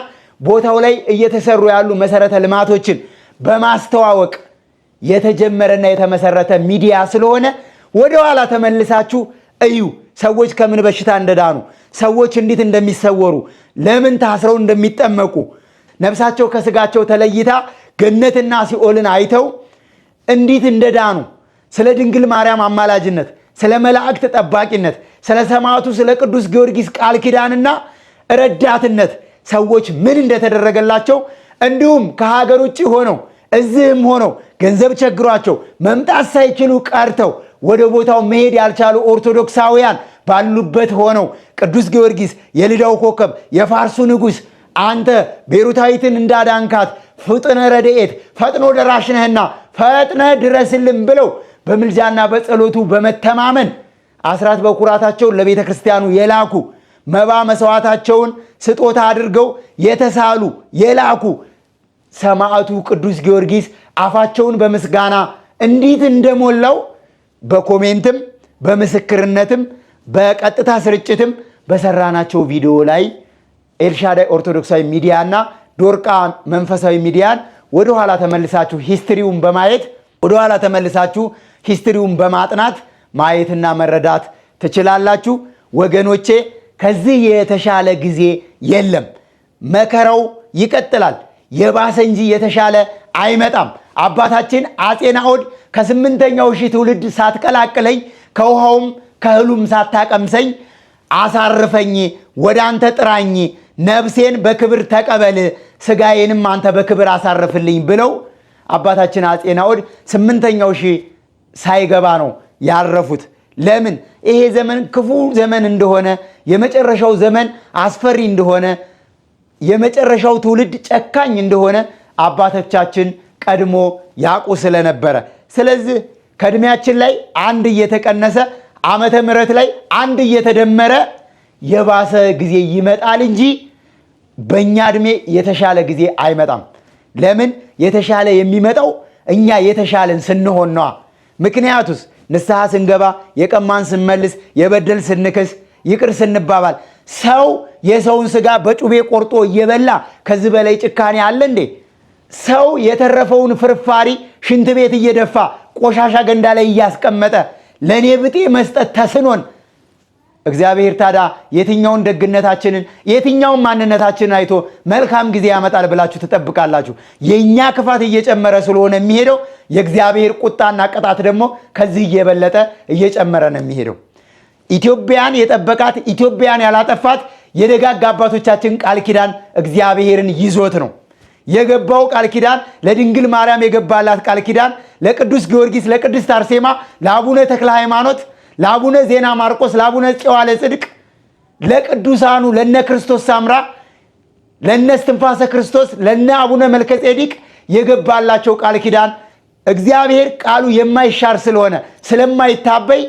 ቦታው ላይ እየተሰሩ ያሉ መሰረተ ልማቶችን በማስተዋወቅ የተጀመረና የተመሰረተ ሚዲያ ስለሆነ ወደ ኋላ ተመልሳችሁ እዩ። ሰዎች ከምን በሽታ እንደዳኑ፣ ሰዎች እንዴት እንደሚሰወሩ፣ ለምን ታስረው እንደሚጠመቁ፣ ነፍሳቸው ከስጋቸው ተለይታ ገነትና ሲኦልን አይተው እንዴት እንደዳኑ፣ ስለ ድንግል ማርያም አማላጅነት፣ ስለ መላእክት ጠባቂነት፣ ስለ ሰማዕቱ ስለ ቅዱስ ጊዮርጊስ ቃል ኪዳንና ረዳትነት ሰዎች ምን እንደተደረገላቸው እንዲሁም ከሀገር ውጭ ሆነው እዚህም ሆነው ገንዘብ ቸግሯቸው መምጣት ሳይችሉ ቀርተው ወደ ቦታው መሄድ ያልቻሉ ኦርቶዶክሳውያን ባሉበት ሆነው ቅዱስ ጊዮርጊስ የልዳው ኮከብ የፋርሱ ንጉሥ አንተ ቤሩታዊትን እንዳዳንካት ፍጥነ ረድኤት ፈጥኖ ደራሽ ነህና ፈጥነ ድረስልን ብለው በምልጃና በጸሎቱ በመተማመን አስራት በኩራታቸውን ለቤተ ክርስቲያኑ የላኩ መባ መስዋዕታቸውን ስጦታ አድርገው የተሳሉ የላኩ ሰማዕቱ ቅዱስ ጊዮርጊስ አፋቸውን በምስጋና እንዴት እንደሞላው በኮሜንትም በምስክርነትም በቀጥታ ስርጭትም በሰራናቸው ቪዲዮ ላይ ኤልሻዳይ ኦርቶዶክሳዊ ሚዲያና ዶርቃ መንፈሳዊ ሚዲያን ወደኋላ ተመልሳችሁ ሂስትሪውን በማየት ወደኋላ ተመልሳችሁ ሂስትሪውን በማጥናት ማየትና መረዳት ትችላላችሁ። ወገኖቼ ከዚህ የተሻለ ጊዜ የለም። መከራው ይቀጥላል። የባሰ እንጂ የተሻለ አይመጣም። አባታችን አፄ ናኦድ ከ8ኛው ሺህ ትውልድ ሳትቀላቅለኝ ከውሃውም ከእህሉም ሳታቀምሰኝ አሳርፈኝ፣ ወደ አንተ ጥራኝ፣ ነፍሴን በክብር ተቀበል፣ ስጋዬንም አንተ በክብር አሳርፍልኝ ብለው አባታችን አፄ ናኦድ 8ኛው ሺህ ሳይገባ ነው ያረፉት። ለምን? ይሄ ዘመን ክፉ ዘመን እንደሆነ፣ የመጨረሻው ዘመን አስፈሪ እንደሆነ፣ የመጨረሻው ትውልድ ጨካኝ እንደሆነ አባቶቻችን ቀድሞ ያውቁ ስለነበረ፣ ስለዚህ ከእድሜያችን ላይ አንድ እየተቀነሰ ዓመተ ምሕረት ላይ አንድ እየተደመረ የባሰ ጊዜ ይመጣል እንጂ በእኛ እድሜ የተሻለ ጊዜ አይመጣም። ለምን? የተሻለ የሚመጣው እኛ የተሻለን ስንሆን ነዋ። ምክንያቱስ ንስሐ ስንገባ፣ የቀማን ስንመልስ፣ የበደል ስንክስ፣ ይቅር ስንባባል፣ ሰው የሰውን ስጋ በጩቤ ቆርጦ እየበላ ከዚህ በላይ ጭካኔ አለ እንዴ? ሰው የተረፈውን ፍርፋሪ ሽንት ቤት እየደፋ ቆሻሻ ገንዳ ላይ እያስቀመጠ ለኔ ብጤ መስጠት ተስኖን እግዚአብሔር ታዲያ የትኛውን ደግነታችንን የትኛውን ማንነታችንን አይቶ መልካም ጊዜ ያመጣል ብላችሁ ትጠብቃላችሁ? የኛ ክፋት እየጨመረ ስለሆነ የሚሄደው የእግዚአብሔር ቁጣና ቅጣት ደግሞ ከዚህ እየበለጠ እየጨመረ ነው የሚሄደው። ኢትዮጵያን የጠበቃት ኢትዮጵያን ያላጠፋት የደጋግ አባቶቻችን ቃል ኪዳን እግዚአብሔርን ይዞት ነው። የገባው ቃል ኪዳን ለድንግል ማርያም የገባላት ቃል ኪዳን ለቅዱስ ጊዮርጊስ፣ ለቅድስት አርሴማ፣ ለአቡነ ተክለ ሃይማኖት፣ ለአቡነ ዜና ማርቆስ፣ ለአቡነ ጽዋ ለጽድቅ፣ ለቅዱሳኑ ለነ ክርስቶስ ሳምራ፣ ለነ እስትንፋሰ ክርስቶስ፣ ለነ አቡነ መልከጼዴቅ የገባላቸው ቃል ኪዳን እግዚአብሔር ቃሉ የማይሻር ስለሆነ ስለማይታበይ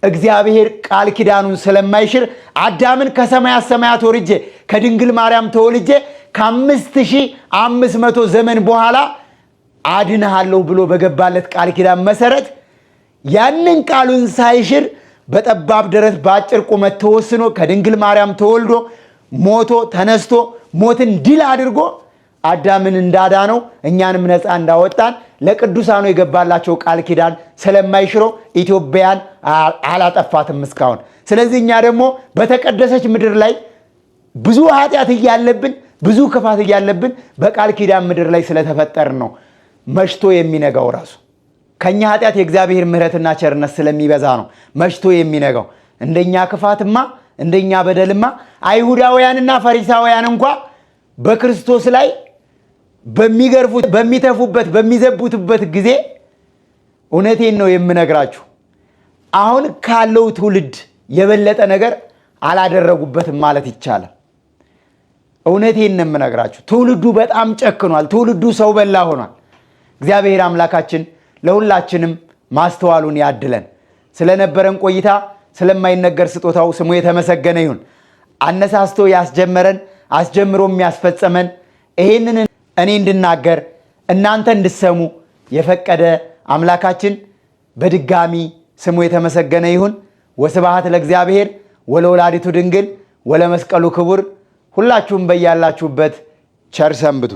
እግዚአብሔር ቃል ኪዳኑን ስለማይሽር አዳምን ከሰማያት ሰማያት ወርጄ ከድንግል ማርያም ተወልጄ ከ5500 ዘመን በኋላ አድንሃለሁ ብሎ በገባለት ቃል ኪዳን መሰረት ያንን ቃሉን ሳይሽር በጠባብ ደረት በአጭር ቁመት ተወስኖ ከድንግል ማርያም ተወልዶ ሞቶ ተነስቶ ሞትን ድል አድርጎ አዳምን እንዳዳነው እኛንም ነፃ እንዳወጣን ለቅዱሳኑ የገባላቸው ቃል ኪዳን ስለማይሽረው ኢትዮጵያን አላጠፋትም እስካሁን። ስለዚህ እኛ ደግሞ በተቀደሰች ምድር ላይ ብዙ ኃጢአት እያለብን ብዙ ክፋት እያለብን በቃል ኪዳን ምድር ላይ ስለተፈጠርን ነው መሽቶ የሚነጋው። ራሱ ከኛ ኃጢአት የእግዚአብሔር ምሕረትና ቸርነት ስለሚበዛ ነው መሽቶ የሚነጋው። እንደኛ ክፋትማ እንደኛ በደልማ አይሁዳውያንና ፈሪሳውያን እንኳ በክርስቶስ ላይ በሚገርፉት በሚተፉበት በሚዘቡትበት ጊዜ እውነቴን ነው የምነግራችሁ አሁን ካለው ትውልድ የበለጠ ነገር አላደረጉበትም ማለት ይቻላል። እውነቴን ነው የምነግራችሁ ትውልዱ በጣም ጨክኗል። ትውልዱ ሰው በላ ሆኗል። እግዚአብሔር አምላካችን ለሁላችንም ማስተዋሉን ያድለን። ስለነበረን ቆይታ ስለማይነገር ስጦታው ስሙ የተመሰገነ ይሁን። አነሳስቶ ያስጀመረን አስጀምሮ የሚያስፈጸመን ይሄንን እኔ እንድናገር እናንተ እንድሰሙ የፈቀደ አምላካችን በድጋሚ ስሙ የተመሰገነ ይሁን። ወስብሐት ለእግዚአብሔር ወለወላዲቱ ድንግል ወለመስቀሉ ክቡር። ሁላችሁም በያላችሁበት ቸር ሰንብቱ።